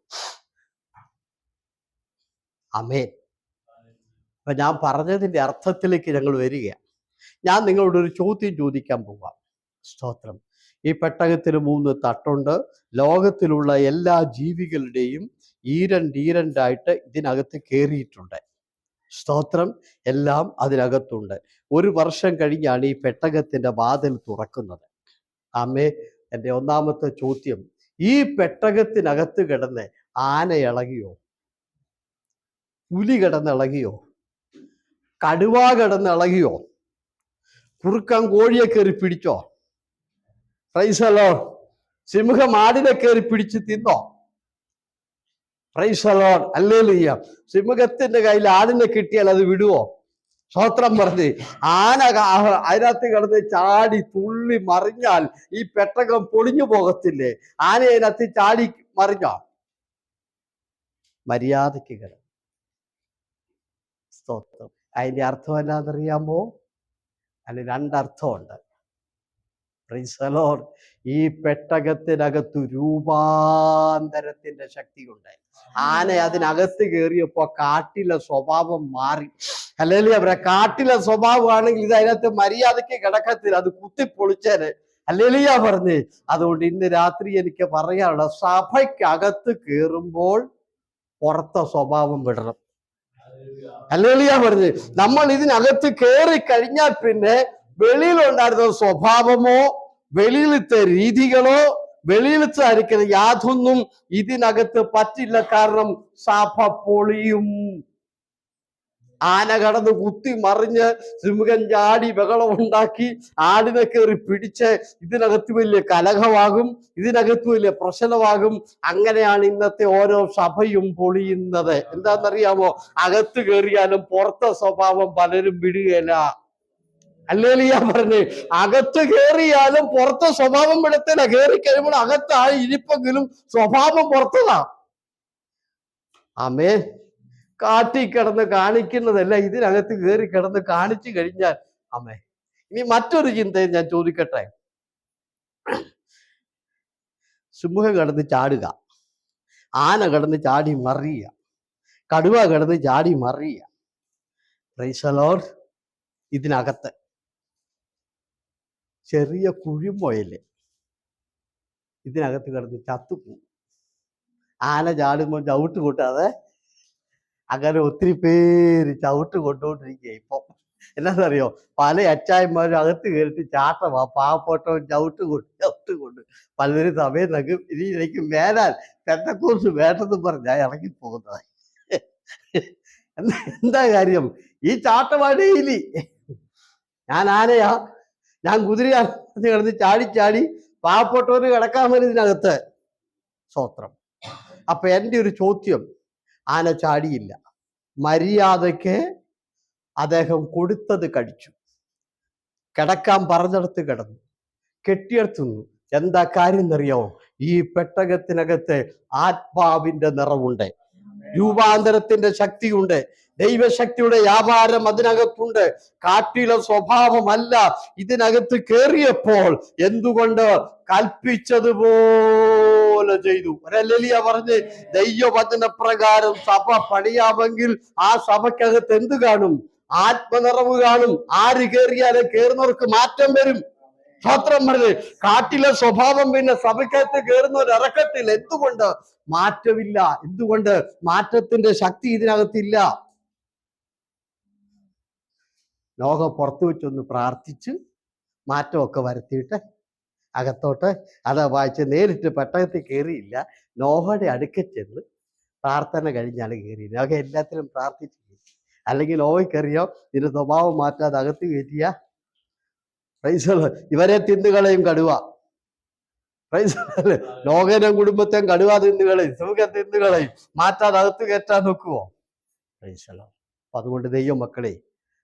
ആമേൻ. അപ്പൊ ഞാൻ പറഞ്ഞതിന്റെ അർത്ഥത്തിലേക്ക് ഞങ്ങൾ വരികയാണ്. ഞാൻ നിങ്ങളോട് ഒരു ചോദ്യം ചോദിക്കാൻ പോവാം. സ്തോത്രം. ഈ പെട്ടകത്തിന് 3 തട്ടുണ്ട്. ലോകത്തിലുള്ള എല്ലാ ജീവികളുടെയും ഈരണ്ടായിട്ട് ഇതിനകത്ത് കയറിയിട്ടുണ്ട്. സ്തോത്രം. എല്ലാം അതിനകത്തുണ്ട്. 1 വർഷം കഴിഞ്ഞാണ് ഈ പെട്ടകത്തിന്റെ വാതിൽ തുറക്കുന്നത്. ആമേ. എൻ്റെ ഒന്നാമത്തെ ചോദ്യം, ഈ പെട്ടകത്തിനകത്ത് കിടന്ന് ആന ഇളകിയോ? പുലി കിടന്നിളകിയോ? കടുവ കിടന്നിളകിയോ? കുറുക്കൻ കോഴിയെ കയറി പിടിച്ചോ? Price the Lord. സിംഹം ആടിനെ കയറി പിടിച്ച് തിന്നോ? Price the Lord. ഹല്ലേലൂയ. സിംഹത്തിന്റെ കയ്യിൽ ആടിനെ കിട്ടിയാൽ അത് വിടുവോ? സ്തോത്രം പറഞ്ഞ് ആന അതിനകത്ത് കിടന്ന് ചാടി തുള്ളി മറിഞ്ഞാൽ ഈ പെട്ടകം പൊളിഞ്ഞു പോകത്തില്ലേ? ആന അതിനകത്ത് ചാടി മറിഞ്ഞോ? മര്യാദയ്ക്ക് കിടന്നു. സ്തോത്രം. അതിന്റെ അർത്ഥം എന്നാന്നറിയാമോ? അതിന് 2 അർത്ഥമുണ്ട്. Price the Lord. ഈ പെട്ടകത്തിനകത്ത് രൂപാന്തരത്തിന്റെ ശക്തിയുണ്ട്. ആന അതിനകത്ത് കയറിയപ്പോ കാട്ടിലെ സ്വഭാവം മാറി. ഹല്ലേലൂയ. അവരെ കാട്ടിലെ സ്വഭാവമാണെങ്കിൽ ഇത് അതിനകത്ത് മര്യാദയ്ക്ക് കിടക്കത്തില്ല, അത് കുത്തിപ്പൊളിച്ചേനെ. ഹല്ലേലൂയ പറഞ്ഞ്. അതുകൊണ്ട് ഇന്ന് രാത്രി എനിക്ക് പറയാനുള്ള, സഭയ്ക്കകത്ത് കയറുമ്പോൾ പുറത്തെ സ്വഭാവം വിടണം. ഹല്ലേലൂയ പറഞ്ഞ്. നമ്മൾ ഇതിനകത്ത് കയറി കഴിഞ്ഞാൽ പിന്നെ വെളിയിലുണ്ടായിരുന്ന സ്വഭാവമോ വെളിയിലത്തെ രീതികളോ വെളിയിലത്തെ അരിക്കുന്ന യാതൊന്നും ഇതിനകത്ത് പറ്റില്ല. കാരണം സഭ പൊളിയും. ആന കടന്ന് കുത്തി മറിഞ്ഞ് സിംഹം ചാടി ബഹളം ഉണ്ടാക്കി ആടിനെ കയറി പിടിച്ച് ഇതിനകത്ത് വലിയ കലഹമാകും, ഇതിനകത്ത് വലിയ പ്രശ്നമാകും. അങ്ങനെയാണ് ഇന്നത്തെ ഓരോ സഭയും പൊളിയുന്നത്. എന്താണെന്നറിയാമോ? അകത്ത് കയറിയാലും പുറത്തെ സ്വഭാവം പലരും വിടുകയില്ല. ഹല്ലേലൂയ പറഞ്ഞ്. അകത്ത് കയറിയാലും പുറത്തെ സ്വഭാവം വിടത്തില്ല. കയറി കഴിയുമ്പോൾ അകത്ത് ഇരിപ്പെങ്കിലും സ്വഭാവം പുറത്തതാ. ആമേ. കാട്ടി കിടന്ന് കാണിക്കുന്നതല്ല, ഇതിനകത്ത് കയറി കിടന്ന് കാണിച്ചു കഴിഞ്ഞാൽ അമ്മേ. ഇനി മറ്റൊരു ചിന്തയും ഞാൻ ചോദിക്കട്ടെ. സിംഹം കിടന്ന് ചാടുക, ആന കിടന്ന് ചാടി മറിയുക, കടുവ കിടന്ന് ചാടി മറിയുക. Price the Lord. ഇതിനകത്ത് ചെറിയ കുഴിമൊയല് ഇതിനകത്ത് കിടന്ന് ചത്തുപോകും. ആന ചാടുമ്പോൾ ചവിട്ട് കൂട്ടാതെ അങ്ങനെ ഒത്തിരി പേര് ചവിട്ട് കൊണ്ടുകൊണ്ടിരിക്കുക. ഇപ്പം എന്നാന്നറിയോ? പല അച്ചായന്മാരും അകത്ത് കയറിയിട്ട് ചാട്ടമാ. പാവപ്പെട്ടവൻ ചവിട്ട് കൊണ്ട് പലരും സമയം നക്കും. ഇനി എനിക്ക് മേലാൽ പെന്തക്കോസ് വേണ്ടെന്ന് പറഞ്ഞാൽ ഇറങ്ങിപ്പോകുന്നത്. എന്താ കാര്യം? ഈ ചാട്ടമാ ഡെയിലി. ഞാൻ ആനയാ, ഞാൻ കുതിരയാ കിടന്ന് ചാടി പാവപ്പെട്ടവന് കിടക്കാൻ വരും ഇതിനകത്ത്. സ്തോത്രം. അപ്പൊ എൻ്റെ ഒരു ചോദ്യം, ആന ചാടിയില്ല, മര്യാദയ്ക്ക് അദ്ദേഹം കൊടുത്തത് കഴിച്ചു, കിടക്കാൻ പറഞ്ഞെടുത്ത് കിടന്നു, കെട്ടിയെടുത്തുന്നു. എന്താ കാര്യം എന്നറിയാമോ? ഈ പെട്ടകത്തിനകത്ത് ആത്മാവിന്റെ നിറവുണ്ട്, രൂപാന്തരത്തിന്റെ ശക്തിയുണ്ട്, ദൈവശക്തിയുടെ വ്യാപാരം അതിനകത്തുണ്ട്. കാട്ടിലെ സ്വഭാവമല്ല ഇതിനകത്ത് കയറിയപ്പോൾ എന്തുകൊണ്ട് കൽപ്പിച്ചതുപോലെ ചെയ്തു. ഹല്ലേലൂയ പറഞ്ഞ്. ദൈവവചന പ്രകാരം സഭ പണിയാമെങ്കിൽ ആ സഭയ്ക്കകത്ത് എന്ത് കാണും? ആത്മനിറവ് കാണും. ആര് കയറിയാലും കയറുന്നവർക്ക് മാറ്റം വരും. സ്തോത്രം പറഞ്ഞ്. കാട്ടിലെ സ്വഭാവം പിന്നെ സഭയ്ക്കകത്ത് കയറുന്നവർ ഇറക്കത്തില്ല. എന്തുകൊണ്ട്? മാറ്റമില്ല. എന്തുകൊണ്ട്? മാറ്റത്തിന്റെ ശക്തി ഇതിനകത്തില്ല. ലോകം പുറത്തു വെച്ചൊന്ന് പ്രാർത്ഥിച്ച് മാറ്റമൊക്കെ വരുത്തിയിട്ട് അകത്തോട്ട് അതാ വായിച്ച് നേരിട്ട് പെട്ടകത്തിൽ കയറിയില്ല. നോഹയുടെ അടുക്കൽ ചെന്ന് പ്രാർത്ഥന കഴിഞ്ഞാണ് കയറിയത്. നോഹ എല്ലാത്തിലും പ്രാർത്ഥിച്ചു. അല്ലെങ്കിൽ നോഹയ്ക്കറിയോ ഇതിന്റെ സ്വഭാവം മാറ്റാതെ അകത്ത് കയറ്റിയ ഇവരെ തിന്നുകളയും കടുവ. നോഹയുടെ കുടുംബത്തെ കടുവ തിന്നുകളയും, സുഖം തിന്നുകളയും, മാറ്റാതെ അകത്ത് കയറ്റാൻ നോക്കുവോ? അതുകൊണ്ട് ദൈവമക്കളെ,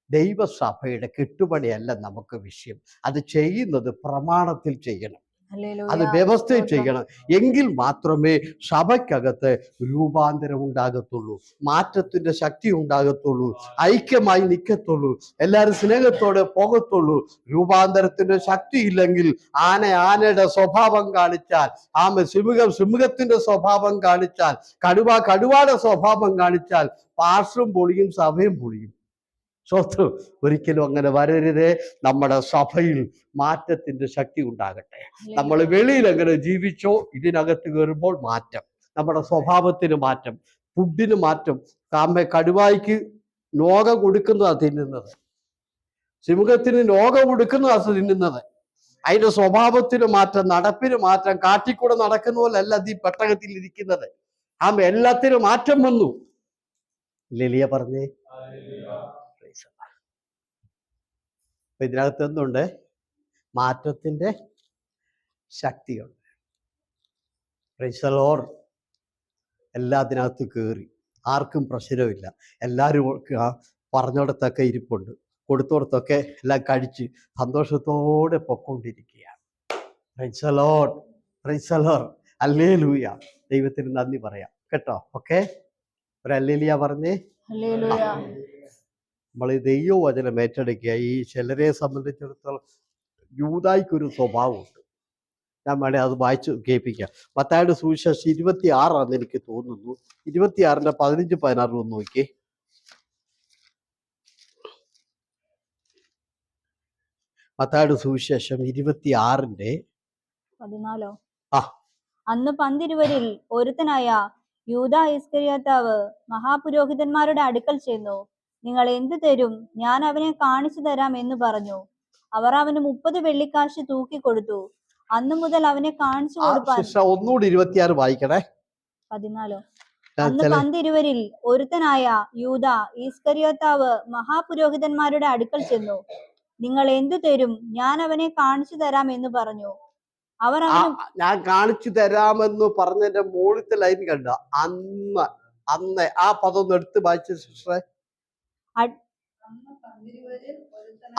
ദൈവസഭയുടെ കെട്ടുപണിയല്ല നമുക്ക് വിഷയം. അത് ചെയ്യുന്നത് പ്രമാണത്തിൽ ചെയ്യണം. അത് ഹല്ലേലൂയ. വ്യവസ്ഥയും സ്തോത്രം. ചെയ്യണം. എങ്കിൽ മാത്രമേ സഭയ്ക്കകത്ത് രൂപാന്തരം ഉണ്ടാകത്തുള്ളൂ, മാറ്റത്തിന്റെ ശക്തി ഉണ്ടാകത്തുള്ളൂ, ഐക്യമായി നിൽക്കത്തുള്ളൂ, എല്ലാവരും സ്നേഹത്തോടെ പോകത്തുള്ളൂ. രൂപാന്തരത്തിന്റെ ശക്തി ഇല്ലെങ്കിൽ ആനയുടെ സ്വഭാവം കാണിച്ചാൽ, സിംഹത്തിന്റെ സ്വഭാവം കാണിച്ചാൽ, കടുവയുടെ സ്വഭാവം കാണിച്ചാൽ പാർശ്വം പൊളിയും, സഭയും പൊളിയും. സ്വത്രം ഒരിക്കലും അങ്ങനെ വരരുതേ. നമ്മുടെ സഭയിൽ മാറ്റത്തിന്റെ ശക്തി ഉണ്ടാകട്ടെ. നമ്മൾ വെളിയിൽ എങ്ങനെ ജീവിച്ചോ ഇതിനകത്ത് കയറുമ്പോൾ മാറ്റം, നമ്മുടെ സ്വഭാവത്തിന് മാറ്റം, ഫുഡിന് മാറ്റം. കടുവായ്ക്ക് നോക കൊടുക്കുന്നതാണ് തിന്നുന്നത്, സിംഹത്തിന് നോക കൊടുക്കുന്നതാണ് തിന്നുന്നത്. അതിന്റെ സ്വഭാവത്തിന് മാറ്റം, നടപ്പിന് മാറ്റം. കാട്ടിക്കൂടെ നടക്കുന്ന പോലല്ല ഈ പെട്ടകത്തിൽ ഇരിക്കുന്നത്. എല്ലാത്തിനും മാറ്റം വന്നു. ലിലിയ പറഞ്ഞേ. അപ്പൊ ഇതിനകത്ത് എന്തുണ്ട്? മാറ്റത്തിന്റെ ശക്തിയുണ്ട്. Price the Lord. എല്ലാത്തിനകത്ത് കയറി, ആർക്കും പ്രശ്നമില്ല. എല്ലാവരും പറഞ്ഞിടത്തൊക്കെ ഇരിപ്പുണ്ട്, കൊടുത്തോടത്തൊക്കെ എല്ലാം കഴിച്ച് സന്തോഷത്തോടെ പൊക്കോണ്ടിരിക്കുകയാണ്. Praise the Lord, praise the Lord, hallelujah. ദൈവത്തിന് നന്ദി പറയാം കേട്ടോ. ഓക്കെ, ഒരു ഹല്ലേലൂയ പറഞ്ഞേ. ഹല്ലേലൂയ. നമ്മൾ ഈ ദൈവവചനം ഏറ്റെടുക്കുക. ഈ ചിലരെ സംബന്ധിച്ചിടത്തോളം യൂദായ്ക്കൊരു സ്വഭാവമുണ്ട്. ഞാൻ വേണേ അത് വായിച്ച് കേൾപ്പിക്കാം. മത്തായിയുടെ സുവിശേഷം 26 എനിക്ക് തോന്നുന്നു. 26 15 16 ഒന്ന് നോക്കിയേ. മത്തായിയുടെ സുവിശേഷം 26 14. ആ. അന്ന് പന്തിരുവരിൽ ഒരുത്തനായ യൂദാ ഇസ്കരിയോത്താവ് മഹാപുരോഹിതന്മാരുടെ അടുക്കൽ ചെന്നു, നിങ്ങൾ എന്ത് തരും, ഞാൻ അവനെ കാണിച്ചു തരാം എന്ന് പറഞ്ഞു. അവർ അവന് 30 വെള്ളിക്കാശ് തൂക്കിക്കൊടുത്തു. അന്നു മുതൽ അവനെ കാണിച്ചു കൊടുപ്പാൻ. ഒന്നുകൂടി 26 വായിക്കണേ. 14. അന്ന് പന്തിരുവരിൽ ഒരുത്തനായ യൂദാ ഇസ്കരിയോത്താവ് മഹാപുരോഹിതന്മാരുടെ അടുക്കൽ ചെന്നു, നിങ്ങൾ എന്തു തരും, ഞാൻ അവനെ കാണിച്ചു തരാം എന്ന് പറഞ്ഞു. അവർ ഞാൻ കാണിച്ചു തരാമെന്ന് പറഞ്ഞതിന്റെ മുകളിലത്തെ ലൈൻ കണ്ട അന്ന് ആ പദം ഒന്ന് എടുത്ത് വായിച്ച സിസ്റ്ററെ.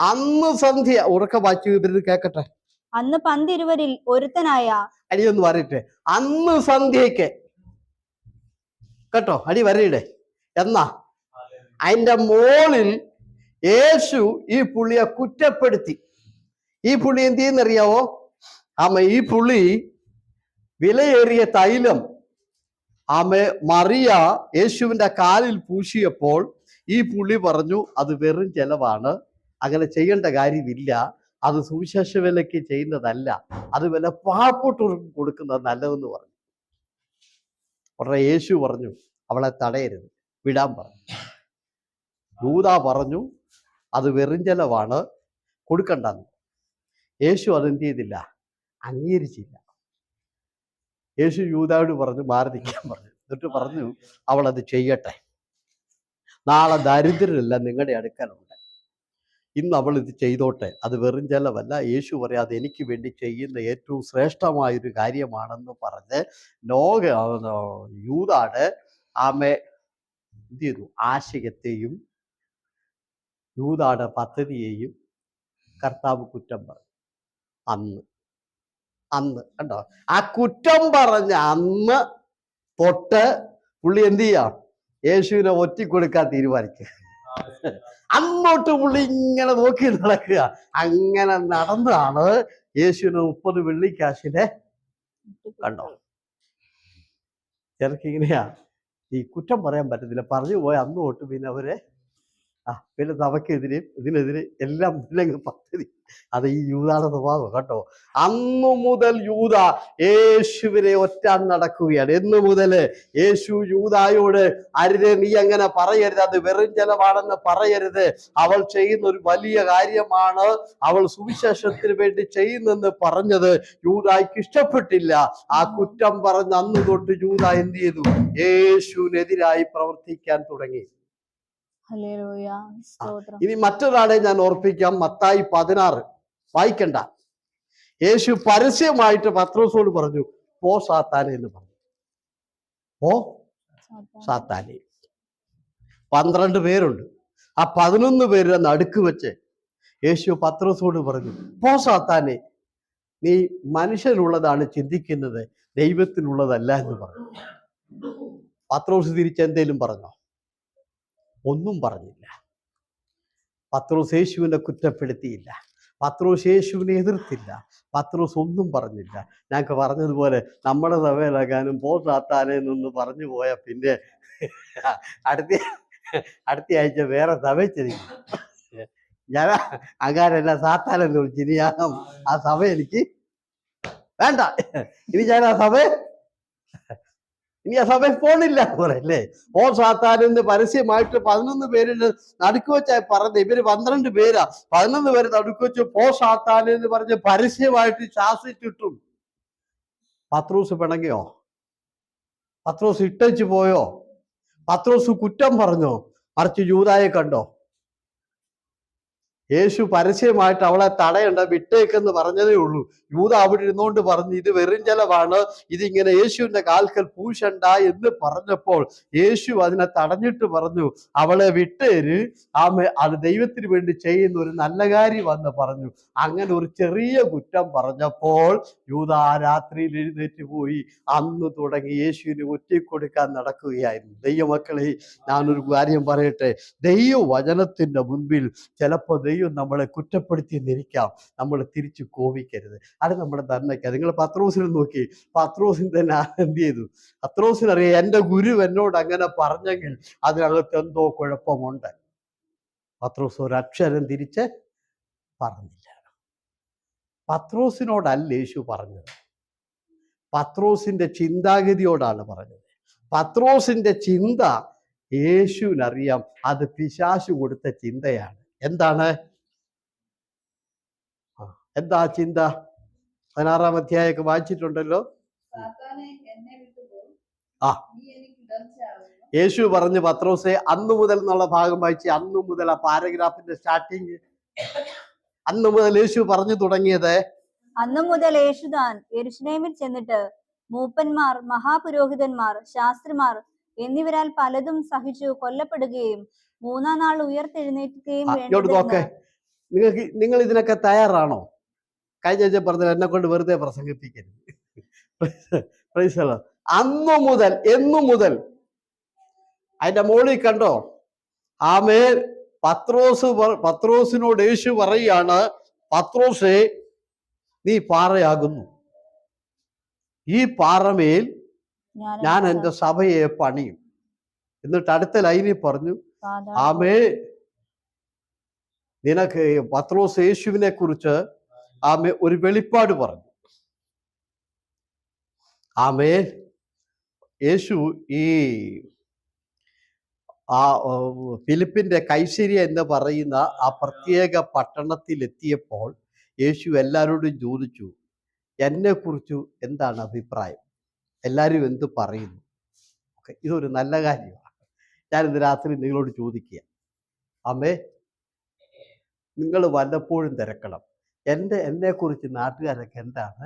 അന്ന് സന്ധ്യ ഉറക്കെ വായിച്ചു ഇവര് കേക്കട്ടെ. അന്ന് പന്തിരുവരിൽ ഒരുത്തനായ, അടിയൊന്ന് പറയട്ടെ, അന്ന് സന്ധ്യയ്ക്ക് കേട്ടോ, അടി വരയിടെ. എന്നാ അതിന്റെ മോളിൽ യേശു ഈ പുള്ളിയെ കുറ്റപ്പെടുത്തി. ഈ പുള്ളി എന്ത് ചെയ്യുന്നറിയാവോ? ഈ പുള്ളി വിലയേറിയ തൈലം മറിയ യേശുവിന്റെ കാലിൽ പൂശിയപ്പോൾ ഈ പുള്ളി പറഞ്ഞു, അത് വെറും ചെലവാണ്, അങ്ങനെ ചെയ്യേണ്ട കാര്യമില്ല, അത് സുവിശേഷ വിലയ്ക്ക് ചെയ്യുന്നതല്ല, അത് വില പാവപ്പെട്ടവർക്ക് കൊടുക്കുന്നത് നല്ലതെന്ന് പറഞ്ഞു. ഉടനെ യേശു പറഞ്ഞു, അവളെ തടയരുത്, വിടാൻ പറഞ്ഞു. യൂദാ പറഞ്ഞു, അത് വെറും ചെലവാണ്, കൊടുക്കണ്ടെന്ന്. യേശു അതെന്ത് ചെയ്തില്ല, അംഗീകരിച്ചില്ല. യേശു യൂദായോട് പറഞ്ഞു മാറി നിൽക്കാൻ പറഞ്ഞു. എന്നിട്ട് പറഞ്ഞു, അവൾ അത് ചെയ്യട്ടെ, നാളെ ദരിദ്രരെല്ലാം നിങ്ങളുടെ അടുക്കലുണ്ട്, ഇന്ന് അവൾ ഇത് ചെയ്തോട്ടെ, അത് വെറും ചെലവല്ല. യേശു പറയാതെ എനിക്ക് വേണ്ടി ചെയ്യുന്ന ഏറ്റവും ശ്രേഷ്ഠമായൊരു കാര്യമാണെന്ന് പറഞ്ഞ് യൂദാടെ എന്ത് ചെയ്തു? ആശയത്തെയും യൂദാടെ പദ്ധതിയെയും കർത്താവ് കുറ്റം പറഞ്ഞു. അന്ന് കണ്ടോ, ആ കുറ്റം പറഞ്ഞ അന്ന് തൊട്ട് പുള്ളി എന്ത് ചെയ്യാം, യേശുവിനെ ഒറ്റിക്കൊടുക്കാൻ തീരുമാനിക്കുക. അങ്ങോട്ട് പുള്ളി ഇങ്ങനെ നോക്കി നടക്കുക. അങ്ങനെ നടന്നാണ് യേശുവിന് 30 വെള്ളിക്കാശിനെ കണ്ടോ. ചിലർക്ക് ഇങ്ങനെയാ, ഈ കുറ്റം പറയാൻ പറ്റത്തില്ല, പറഞ്ഞു പോയ അന്ന് തൊട്ട് പിന്നെ അവരെ പിന്നെ സഭയ്ക്കെതിരെ ഇതിനെതിരെ എല്ലാം പദ്ധതി. അത് ഈ യൂദായുടെ സ്വഭാവം കേട്ടോ. അന്നു മുതൽ യൂദ യേശുവിനെ ഒറ്റാൻ നടക്കുകയാണ്. എന്ന് മുതല് യേശു യൂദായോട്, അരുത്, നീ അങ്ങനെ പറയരുത്, അത് വെറും ചെലവാണെന്ന് പറയരുത്, അവൾ ചെയ്യുന്ന ഒരു വലിയ കാര്യമാണ്, അവൾ സുവിശേഷത്തിന് വേണ്ടി ചെയ്യുന്നെന്ന് പറഞ്ഞത് യൂദായ്ക്ക് ഇഷ്ടപ്പെട്ടില്ല. ആ കുറ്റം പറഞ്ഞ് അന്ന് തൊട്ട് യൂദ എന്ത് ചെയ്തു? യേശുവിനെതിരായി പ്രവർത്തിക്കാൻ തുടങ്ങി. ഇനി മറ്റൊരാളെ ഞാൻ ഓർപ്പിക്കാം. മത്തായി 16 വായിക്കണ്ട. യേശു പരസ്യമായിട്ട് പത്രോസോട് പറഞ്ഞു, പോ സാത്താനെ എന്ന് പറഞ്ഞു. പോ സാത്താനെ. 12 പേരുണ്ട്. ആ 11 പേരുടെ നടുക്ക് വെച്ച് യേശു പത്രോസോട് പറഞ്ഞു, പോ സാത്താനെ, നീ മനുഷ്യനുള്ളതാണ് ചിന്തിക്കുന്നത്, ദൈവത്തിനുള്ളതല്ല എന്ന് പറഞ്ഞു. പത്രോസ് തിരിച്ചെന്തേലും പറഞ്ഞോ? ഒന്നും പറഞ്ഞില്ല. പത്രോസ് യേശുവിനെ കുറ്റപ്പെടുത്തിയില്ല. പത്രോസ് യേശുവിനെ എതിർത്തില്ല. പത്രോസ് ഒന്നും പറഞ്ഞില്ല. ഞങ്ങൾക്ക് പറഞ്ഞതുപോലെ നമ്മുടെ സഭയിലാക്കാനും സാത്താനെ നിന്ന് പറഞ്ഞു പോയ പിന്നെ അടുത്ത ആഴ്ച വേറെ സഭയിൽ ചെല്ലും. ഞാൻ അങ്ങാരല്ല സാത്താനെന്ന് വിളിച്ച് ഇനി ആ സഭ എനിക്ക് വേണ്ട. ഇനി ഞാൻ ആ സഭയിൽ പോണില്ല പറയല്ലേ. സാത്താനെന്ന് പരസ്യമായിട്ട് 11 പേരിന് നടുക്ക് വെച്ചാൽ പറഞ്ഞ്, ഇവര് 12 പേരാ, 11 പേര് നടുക്ക് വെച്ച് സാത്താനെന്ന് പറഞ്ഞ് പരസ്യമായിട്ട് ശാസിച്ചിട്ടും പത്രോസ് പിണങ്ങിയോ? പത്രോസ് ഇട്ടേച്ച് പോയോ? പത്രോസ് കുറ്റം പറഞ്ഞോ? മറിച്ച് യൂദായെ കണ്ടോ? യേശു പരസ്യമായിട്ട് അവളെ തടയണ്ട, വിട്ടേക്കെന്ന് പറഞ്ഞതേ ഉള്ളൂ. യൂദ അവിടെ ഇരുന്നുകൊണ്ട് പറഞ്ഞു, ഇത് വെറും ചെലവാണ്, ഇതിങ്ങനെ യേശുവിന്റെ കാൽക്കൽ പൂശണ്ട എന്ന് പറഞ്ഞപ്പോൾ യേശു അതിനെ തടഞ്ഞിട്ട് പറഞ്ഞു, അവളെ വിട്ടേര്, അത് ദൈവത്തിന് വേണ്ടി ചെയ്യുന്ന ഒരു നല്ല കാര്യമെന്ന് പറഞ്ഞു. അങ്ങനെ ഒരു ചെറിയ കുറ്റം പറഞ്ഞപ്പോൾ യൂദ ആ രാത്രിയിൽ എഴുന്നേറ്റ് പോയി. അന്ന് തുടങ്ങി യേശുവിന് ഒറ്റിക്കൊടുക്കാൻ നടക്കുകയായിരുന്നു. ദൈവമക്കളെ, ഞാനൊരു കാര്യം പറയട്ടെ. ദൈവവചനത്തിന്റെ മുൻപിൽ ചിലപ്പോൾ ദൈവം നമ്മളെ കുറ്റപ്പെടുത്തി എന്നിരിക്കാം. നമ്മൾ തിരിച്ചു കോപിക്കരുത്. അത് നമ്മുടെ നന്മയ്ക്ക്. നിങ്ങൾ പത്രോസിനെ നോക്കി. പത്രോസിന് തന്നെ എന്ത് ചെയ്തു? പത്രോസിനറിയാം, എൻ്റെ ഗുരു എന്നോട് അങ്ങനെ പറഞ്ഞെങ്കിൽ അതിനകത്ത് എന്തോ കുഴപ്പമുണ്ട്. പത്രോസ് ഒരക്ഷരം തിരിച്ച് പറഞ്ഞില്ല. പത്രോസിനോടല്ല യേശു പറഞ്ഞത്, പത്രോസിന്റെ ചിന്താഗതിയോടാണ് പറഞ്ഞത്. പത്രോസിന്റെ ചിന്ത യേശുവിനറിയാം, അത് പിശാചു കൊടുത്ത ചിന്തയാണ്. എന്താണ്? എന്താ ചിന്ത? 16-ാം അധ്യായമൊക്കെ വായിച്ചിട്ടുണ്ടല്ലോ. യേശു പറഞ്ഞു, പത്രോസെ, അന്നു മുതൽ എന്നുള്ള ഭാഗം വായിച്ച്, അന്നു മുതൽ ആ പാരഗ്രാഫിന്റെ സ്റ്റാർട്ടിങ്, അന്നു മുതൽ യേശു പറഞ്ഞു തുടങ്ങിയത്. അന്നു മുതൽ യേശുദാൻ യെരൂശലേമിൽ ചെന്നിട്ട് മൂപ്പന്മാർ, മഹാപുരോഹിതന്മാർ, ശാസ്ത്രിമാർ എന്നിവരാൽ പലതും സഹിച്ചു കൊല്ലപ്പെടുകയും 3-ാം നാൾ ഉയർത്തെഴുന്നേൽക്കുകയും വേണ്ടതെന്ന്. നിങ്ങൾ ഇതിനൊക്കെ തയ്യാറാണോ? കഴിഞ്ഞ പറഞ്ഞത് എന്നെ കൊണ്ട് വെറുതെ പ്രസംഗിപ്പിക്കരുത്. അന്നു മുതൽ, എന്നു മുതൽ, അതിന്റെ മോളിൽ കണ്ടോ? ആമേൻ. പത്രോസിനോട് യേശു പറയാണ്, പത്രോസേ, നീ പാറയാകുന്നു, ഈ പാറമേൽ ഞാൻ എൻ്റെ സഭയെ പണിയും. എന്നിട്ട് അടുത്ത ലൈനിൽ പറഞ്ഞു, ആമേ, നിനക്ക് പത്രോസ് യേശുവിനെ കുറിച്ച് ആമേ ഒരു വെളിപ്പാട് പറഞ്ഞു. ആമേ, യേശു ഈ ഫിലിപ്പിന്റെ കൈസരിയ എന്ന് പറയുന്ന ആ പ്രത്യേക പട്ടണത്തിൽ എത്തിയപ്പോൾ യേശു എല്ലാവരോടും ചോദിച്ചു, എന്നെ കുറിച്ച് എന്താണ് അഭിപ്രായം? എല്ലാവരും എന്ത് പറയുന്നു? ഇതൊരു നല്ല കാര്യമാണ്. ഞാനിന്ന് രാത്രി നിങ്ങളോട് ചോദിക്കുക, അമ്മേ, നിങ്ങൾ വല്ലപ്പോഴും തിരക്കണം, എന്നെക്കുറിച്ച് നാട്ടുകാരൊക്കെ എന്താണ്,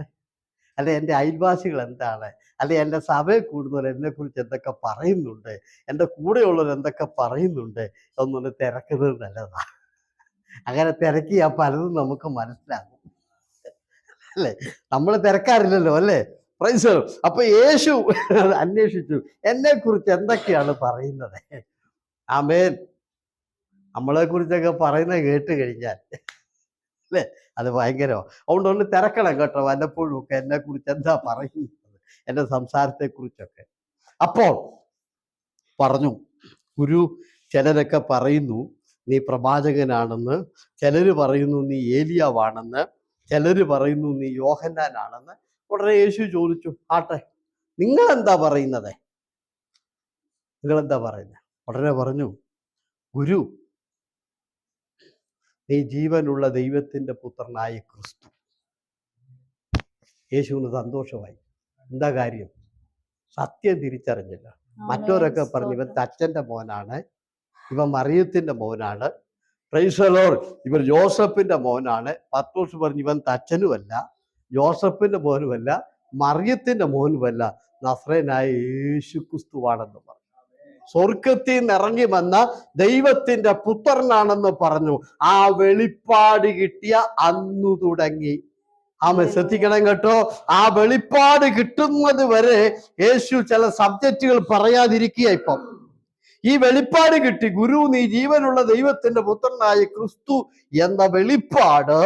അല്ലെ എൻ്റെ അയൽവാസികൾ എന്താണ്, അല്ലെ എൻ്റെ സഭയിൽ കൂടുന്നവർ എന്നെക്കുറിച്ച് എന്തൊക്കെ പറയുന്നുണ്ട്, എൻ്റെ കൂടെയുള്ളവർ എന്തൊക്കെ പറയുന്നുണ്ട് എന്നൊന്ന് തിരക്കുന്നത് നല്ലതാണ്. അങ്ങനെ തിരക്കിയാൽ പലതും നമുക്ക് മനസ്സിലാകും, അല്ലേ? നമ്മൾ തിരക്കാറില്ലല്ലോ, അല്ലേ? പ്രൈസ്. അപ്പൊ യേശു അന്വേഷിച്ചു, എന്നെക്കുറിച്ച് എന്തൊക്കെയാണ് പറയുന്നത്. ആമേൻ. നമ്മളെ കുറിച്ചൊക്കെ പറയുന്നത് കേട്ട് കഴിഞ്ഞാൽ, അല്ലേ, അത് ഭയങ്കരമാണ്. അതുകൊണ്ട് ഒന്ന് തിരക്കണം കേട്ടോ, വല്ലപ്പോഴും ഒക്കെ എന്നെക്കുറിച്ച് എന്താ പറയുന്നത്, എൻ്റെ സംസാരത്തെക്കുറിച്ചൊക്കെ. അപ്പോൾ പറഞ്ഞു, ഗുരു, ചിലരൊക്കെ പറയുന്നു നീ പ്രവാചകനാണെന്ന്, ചിലർ പറയുന്നു നീ ഏലിയാവാണെന്ന്, ചിലർ പറയുന്നു നീ യോഹന്നാനാണെന്ന്. ഉടനെ യേശു ചോദിച്ചു, ആട്ടെ, നിങ്ങളെന്താ പറയുന്നത്? നിങ്ങളെന്താ പറയുന്നത്? ഉടനെ പറഞ്ഞു, ഗുരു, നീ ജീവനുള്ള ദൈവത്തിന്റെ പുത്രനായ ക്രിസ്തു. യേശുവിന് സന്തോഷമായി. എന്താ കാര്യം? സത്യം തിരിച്ചറിഞ്ഞില്ല. മറ്റവരൊക്കെ പറഞ്ഞു, ഇവൻ തച്ചന്റെ മോനാണ്, ഇവൻ മറിയത്തിന്റെ മോനാണ്, പ്രൈസ് ദി ലോർഡ്, ഇവൻ ജോസഫിന്റെ മോനാണ്. പത്രോസ് പറഞ്ഞു, ഇവൻ തച്ചനുമല്ല, ജോസഫിന്റെ മോനുമല്ല, മറിയത്തിന്റെ മോനുമല്ല, നസ്രയനായ യേശു ക്രിസ്തുവാണെന്ന് പറഞ്ഞു. സ്വർഗത്തിൽ നിന്ന് ഇറങ്ങി വന്ന ദൈവത്തിന്റെ പുത്രനാണെന്ന് പറഞ്ഞു. ആ വെളിപ്പാട് കിട്ടിയ അന്നു തുടങ്ങി ആമേ, ശ്രദ്ധിക്കണം കേട്ടോ. ആ വെളിപ്പാട് കിട്ടുന്നത് വരെ യേശു ചില സബ്ജക്റ്റുകൾ പറയാതിരിക്കുക. ഇപ്പം ഈ വെളിപ്പാട് കിട്ടി, ഗുരു നീ ജീവനുള്ള ദൈവത്തിന്റെ പുത്രനായ ക്രിസ്തു എന്ന വെളിപ്പാട്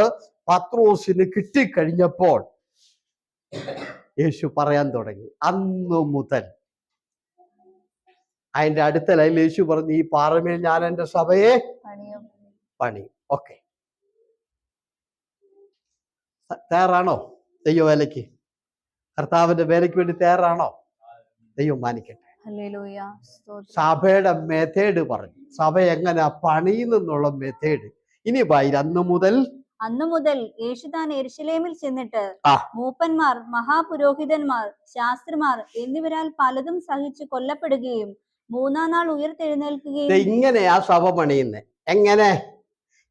പത്രോസിന് കിട്ടിക്കഴിഞ്ഞപ്പോൾ യേശു പറയാൻ തുടങ്ങി. അന്നു മുതൽ അതിന്റെ അടുത്ത ലൈനിൽ യേശു പറഞ്ഞു, ഈ പാറമേൽ ഞാൻ എൻ്റെ സഭയെ പണിയും. ഓക്കെ, തയ്യാറാണോ ദൈവവേലയ്ക്ക്? കർത്താവിന്റെ വേലയ്ക്ക് വേണ്ടി തയ്യാറാണോ? ദൈവം മാനിക്കട്ടെ. സഭയുടെ മെത്തേഡ് പറഞ്ഞു, സഭ എങ്ങനെ പണിയുന്നുള്ള മെത്തേഡ്. ഇനി വായി, അന്നു മുതൽ യേശു താൻ യെരൂശലേമിൽ ചെന്നിട്ട് മൂപ്പന്മാർ, മഹാപുരോഹിതന്മാർ, ശാസ്ത്രിമാർ എന്നിവരാൽ പലതും സഹിച്ച് കൊല്ലപ്പെടുകയും മൂന്നാം നാൾ ഉയർത്തെഴുന്നേൽക്കുകയും. ഇങ്ങനെയാ സഭ പണിയുന്നത്. എങ്ങനെ?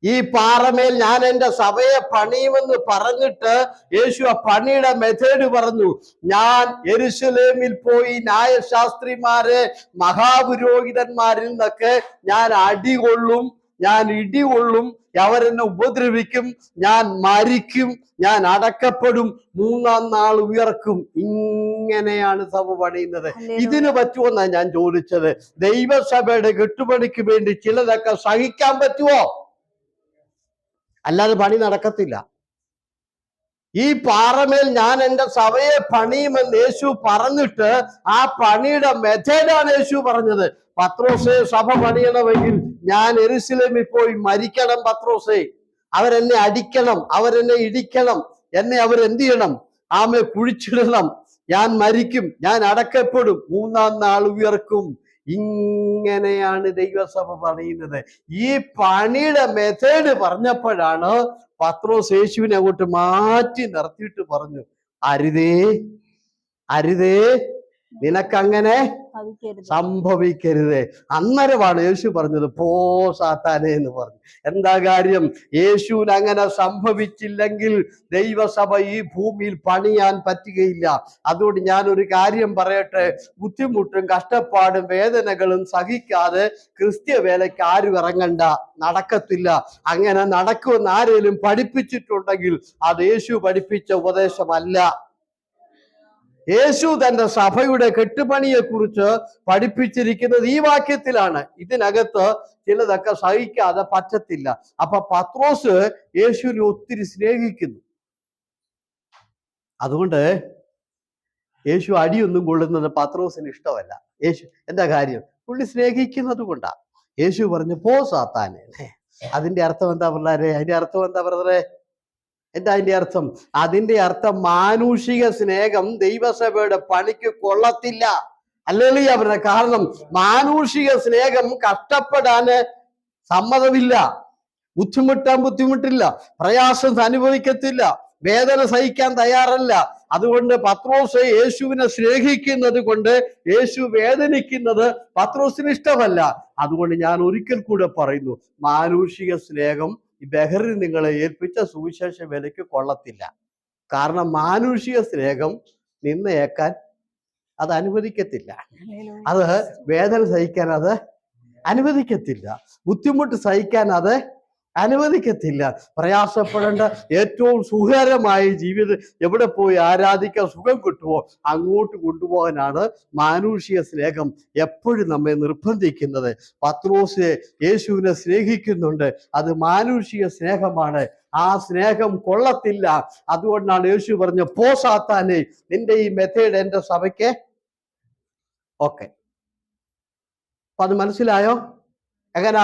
ഈ പാറമേൽ ഞാൻ എൻ്റെ സഭയെ പണിയുമെന്ന് പറഞ്ഞിട്ട് യേശു ആ പണിയുടെ മെത്തേഡ് പറഞ്ഞു. ഞാൻ യെരൂശലേമിൽ പോയി ന്യായശാസ്ത്രിമാരെ, മഹാപുരോഹിതന്മാരിൽ നിന്നൊക്കെ ഞാൻ അടികൊള്ളും, ഞാൻ ഇടികൊള്ളും, അവരെന്നെ ഉപദ്രവിക്കും, ഞാൻ മരിക്കും, ഞാൻ അടക്കപ്പെടും, മൂന്നാം നാൾ ഉയർക്കും. ഇങ്ങനെയാണ് സഭ പണിയുന്നത്. ഇതിന് പറ്റുമെന്നാണ് ഞാൻ ചോദിച്ചത്. ദൈവസഭയുടെ കെട്ടുപണിക്ക് വേണ്ടി ചിലതൊക്കെ സഹിക്കാൻ പറ്റുമോ? അല്ലാതെ പണി നടക്കത്തില്ല. ഈ പാറമേൽ ഞാൻ എൻ്റെ സഭയെ പണിയുമെന്ന് യേശു പറഞ്ഞിട്ട് ആ പണിയുടെ മെത്തേഡാണ് യേശു പറഞ്ഞത്. പത്രോസേ, സഭ പണിയണമെങ്കിൽ ഞാൻ യെരൂശലേമിൽ പോയി മരിക്കണം. പത്രോസേ, അവരെന്നെ അടിക്കണം, അവരെന്നെ ഇടിക്കണം, എന്നെ അവരെന്ത് ചെയ്യണം? ആമെ കുഴിച്ചിടണം, ഞാൻ മരിക്കും, ഞാൻ അടക്കപ്പെടും, മൂന്നാം നാൾ ഉയർക്കും. ഇങ്ങനെയാണ് ദൈവസഭ പണിയുന്നത്. ഈ പണിയുടെ മെത്തേഡ് പറഞ്ഞപ്പോഴാണ് പത്രോസ് യേശുവിനെ അങ്ങോട്ട് മാറ്റി നിർത്തിയിട്ട് പറഞ്ഞു, അരുതേ, അരുതേ, നിനക്കങ്ങനെ സംഭവിക്കരുത്. അന്നേരമാണ് യേശു പറഞ്ഞത്, പോ സാത്താനെ എന്ന് പറഞ്ഞു. എന്താ കാര്യം? യേശുവിന് അങ്ങനെ സംഭവിച്ചില്ലെങ്കിൽ ദൈവസഭ ഈ ഭൂമിയിൽ പണിയാൻ പറ്റുകയില്ല. അതുകൊണ്ട് ഞാനൊരു കാര്യം പറയട്ടെ, ബുദ്ധിമുട്ടും കഷ്ടപ്പാടും വേദനകളും സഹിക്കാതെ ക്രിസ്ത്യ വേലയ്ക്ക് ആരും ഇറങ്ങണ്ട, നടക്കത്തില്ല. അങ്ങനെ നടക്കുമെന്ന് ആരെങ്കിലും പഠിപ്പിച്ചിട്ടുണ്ടെങ്കിൽ അത് യേശു പഠിപ്പിച്ച ഉപദേശമല്ല. യേശു തന്റെ സഭയുടെ കെട്ടുപണിയെ കുറിച്ച് പഠിപ്പിച്ചിരിക്കുന്നത് ഈ വാക്യത്തിലാണ്. ഇതിനകത്ത് ചിലതൊക്കെ സഹിക്കാതെ പറ്റത്തില്ല. അപ്പൊ പത്രോസ് യേശുവിനെ ഒത്തിരി സ്നേഹിക്കുന്നു. അതുകൊണ്ട് യേശു അടിയൊന്നും കൊള്ളുന്നത് പത്രോസിന് ഇഷ്ടമല്ല. യേശു എന്താ കാര്യം? പുള്ളി സ്നേഹിക്കുന്നത് കൊണ്ടാ. യേശു പറഞ്ഞു, പോ സാത്താനെ. അതിന്റെ അർത്ഥം എന്താ പിള്ളേരെ? അതിന്റെ അർത്ഥം എന്താ ബ്രദറെ? എന്താ അതിന്റെ അർത്ഥം? അതിന്റെ അർത്ഥം മാനുഷിക സ്നേഹം ദൈവസഭയുടെ പണിക്ക് കൊള്ളത്തില്ല. അല്ലേ അവരുടെ? കാരണം മാനുഷിക സ്നേഹം കഷ്ടപ്പെടാന് സമ്മതമില്ല, ബുദ്ധിമുട്ടില്ല, പ്രയാസം അനുഭവിക്കത്തില്ല, വേദന സഹിക്കാൻ തയ്യാറല്ല. അതുകൊണ്ട് പത്രോസ് യേശുവിനെ സ്നേഹിക്കുന്നത് കൊണ്ട് യേശു വേദനിക്കുന്നത് പത്രോസിന് ഇഷ്ടമല്ല. അതുകൊണ്ട് ഞാൻ ഒരിക്കൽ കൂടെ പറയുന്നു, മാനുഷിക സ്നേഹം ഈ ബഹറിൽ നിങ്ങളെ ഏൽപ്പിച്ച സുവിശേഷ വിലയ്ക്ക് കൊള്ളത്തില്ല. കാരണം മാനുഷിക സ്നേഹം നിന്നേക്കാൻ അത് അനുവദിക്കത്തില്ല, അത് വേദന സഹിക്കാൻ അത് അനുവദിക്കത്തില്ല, ബുദ്ധിമുട്ട് സഹിക്കാൻ അത് അനുവദിക്കത്തില്ല. പ്രയാസപ്പെടേണ്ട ഏറ്റവും സുഖകരമായ ജീവിതം എവിടെ പോയി ആരാധിക്കാൻ സുഖം കിട്ടുമോ അങ്ങോട്ട് കൊണ്ടുപോകാനാണ് മാനുഷിക സ്നേഹം എപ്പോഴും നമ്മെ നിർബന്ധിക്കുന്നത്. പത്രോസ് യേശുവിനെ സ്നേഹിക്കുന്നുണ്ട്, അത് മാനുഷിക സ്നേഹമാണ്. ആ സ്നേഹം കൊള്ളത്തില്ല. അതുകൊണ്ടാണ് യേശു പറഞ്ഞ, പോ സാത്താനെ, നിന്റെ ഈ മെത്തേഡ് എൻ്റെ സഭയ്ക്ക് ഓക്കെ. അപ്പൊ അത് മനസ്സിലായോ എങ്ങനെ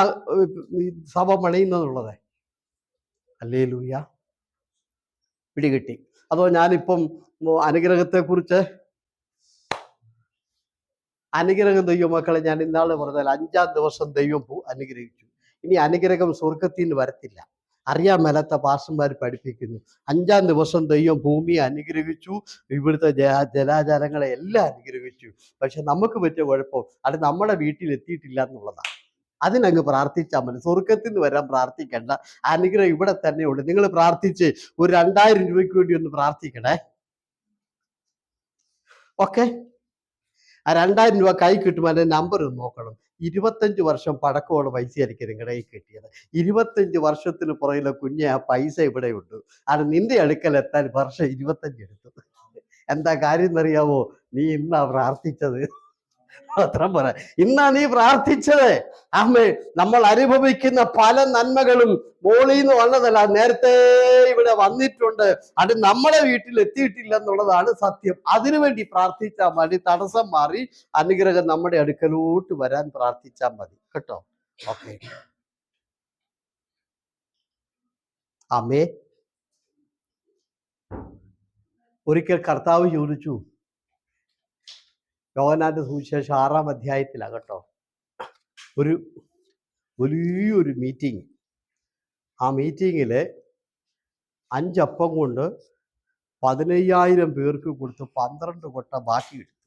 സഭ പണിയുന്നതെന്നുള്ളത്? ഹല്ലേലൂയ, പിടികിട്ടി. അതോ ഞാനിപ്പം അനുഗ്രഹത്തെക്കുറിച്ച്, അനുഗ്രഹം ദൈവമക്കളെ ഞാൻ ഇന്നാള് പറഞ്ഞാൽ 5-ാം ദിവസം ദൈവം അനുഗ്രഹിച്ചു. ഇനി അനുഗ്രഹം സ്വർഗത്തിൽ നിന്ന് വരത്തില്ല. അറിയാൻ മേലാത്ത പാസ്റ്റർമാർ പഠിപ്പിക്കുന്നു 5-ാം ദിവസം ദൈവം ഭൂമിയെ അനുഗ്രഹിച്ചു, ഇവിടുത്തെ ജലാചാരങ്ങളെ എല്ലാം അനുഗ്രഹിച്ചു. പക്ഷെ നമുക്ക് പറ്റിയ കുഴപ്പം അത് നമ്മുടെ വീട്ടിൽ എത്തിയിട്ടില്ല എന്നുള്ളതാണ്. അതിനങ്ങ് പ്രാർത്ഥിച്ചാൽ മതി. സ്വർഗത്തിൽ നിന്ന് വരാൻ പ്രാർത്ഥിക്കേണ്ട, അനുഗ്രഹം ഇവിടെ തന്നെ ഉണ്ട്. നിങ്ങൾ പ്രാർത്ഥിച്ച് ഒരു 2000 രൂപയ്ക്ക് വേണ്ടി ഒന്ന് പ്രാർത്ഥിക്കണേ. ഓക്കെ, ആ 2000 രൂപ കൈ കിട്ടുമ്പോൾ അതിൻ്റെ നമ്പർ നോക്കണം. 25 വർഷം പഴക്കമുള്ള പൈസയായിരിക്കും നിങ്ങളുടെ കൈ കിട്ടിയത്. 25 വർഷത്തിന് പുറകിലെ കുഞ്ഞെ ആ പൈസ ഇവിടെയുണ്ട്. അത് നിന്റെ അടുക്കൽ എത്താൻ വർഷം 25 എടുത്തു. എന്താ കാര്യം എന്നറിയാവോ? നീ ഇന്നാ പ്രാർത്ഥിച്ചത്. മാത്രം പറ, ഇന്നാ നീ പ്രാർത്ഥിച്ചത്. ആമേ, നമ്മൾ അനുഭവിക്കുന്ന പല നന്മകളും മോളിന്ന് വന്നതല്ല, നേരത്തെ ഇവിടെ വന്നിട്ടുണ്ട്. അത് നമ്മളെ വീട്ടിൽ എത്തിയിട്ടില്ല എന്നുള്ളതാണ് സത്യം. അതിനുവേണ്ടി പ്രാർത്ഥിച്ചാൽ മതി. തടസ്സം മാറി അനുഗ്രഹം നമ്മുടെ അടുക്കലോട്ട് വരാൻ പ്രാർത്ഥിച്ചാൽ മതി കേട്ടോ. ഓക്കെ, ആമേ. ഒരിക്കൽ കർത്താവ് ചോദിച്ചു, യോഹന്നാന്റെ സുവിശേഷം 6-ാം അധ്യായത്തിലാണ് കേട്ടോ, ഒരു വലിയൊരു മീറ്റിംഗ്. ആ മീറ്റിങ്ങിൽ 5 അപ്പം കൊണ്ട് 15,000 പേർക്ക് കൊടുത്ത് 12 കൊട്ട ബാക്കി എടുത്തു.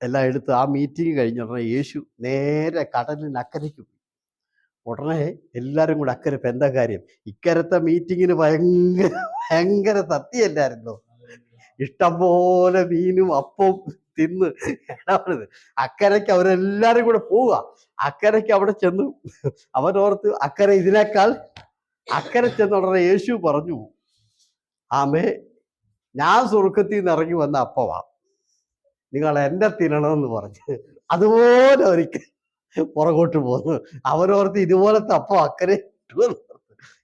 എല്ലാം എടുത്ത് ആ മീറ്റിംഗ് കഴിഞ്ഞ ഉടനെ യേശു നേരെ കടലിനക്കരയ്ക്ക് പോയി. ഉടനെ എല്ലാവരും കൂടെ അക്കരെ. ഇപ്പം എന്താ കാര്യം? ഇക്കരത്തെ മീറ്റിങ്ങിന് ഭയങ്കര സത്യമല്ലായിരുന്നോ? ഇഷ്ടംപോലെ മീനും അപ്പവും തിന്ന് അക്കരയ്ക്ക് അവരെല്ലാരും കൂടെ പോവുക. അക്കരയ്ക്ക് അവിടെ ചെന്നു. അവരോർത്ത് അക്കരെ ഇതിനേക്കാൾ അക്കരെ ചെന്ന ഉടനെ യേശു പറഞ്ഞു, ആമേ, ഞാൻ സ്വർഗത്തിൽ നിന്ന് ഇറങ്ങി വന്ന അപ്പവാ, നിങ്ങൾ എന്റെ തിന്നണമെന്ന് പറഞ്ഞു. അതുപോലെ ഒരിക്കൽ പുറകോട്ട് പോന്നു. അവരോർത്ത് ഇതുപോലത്തെ അപ്പം അക്കരെ.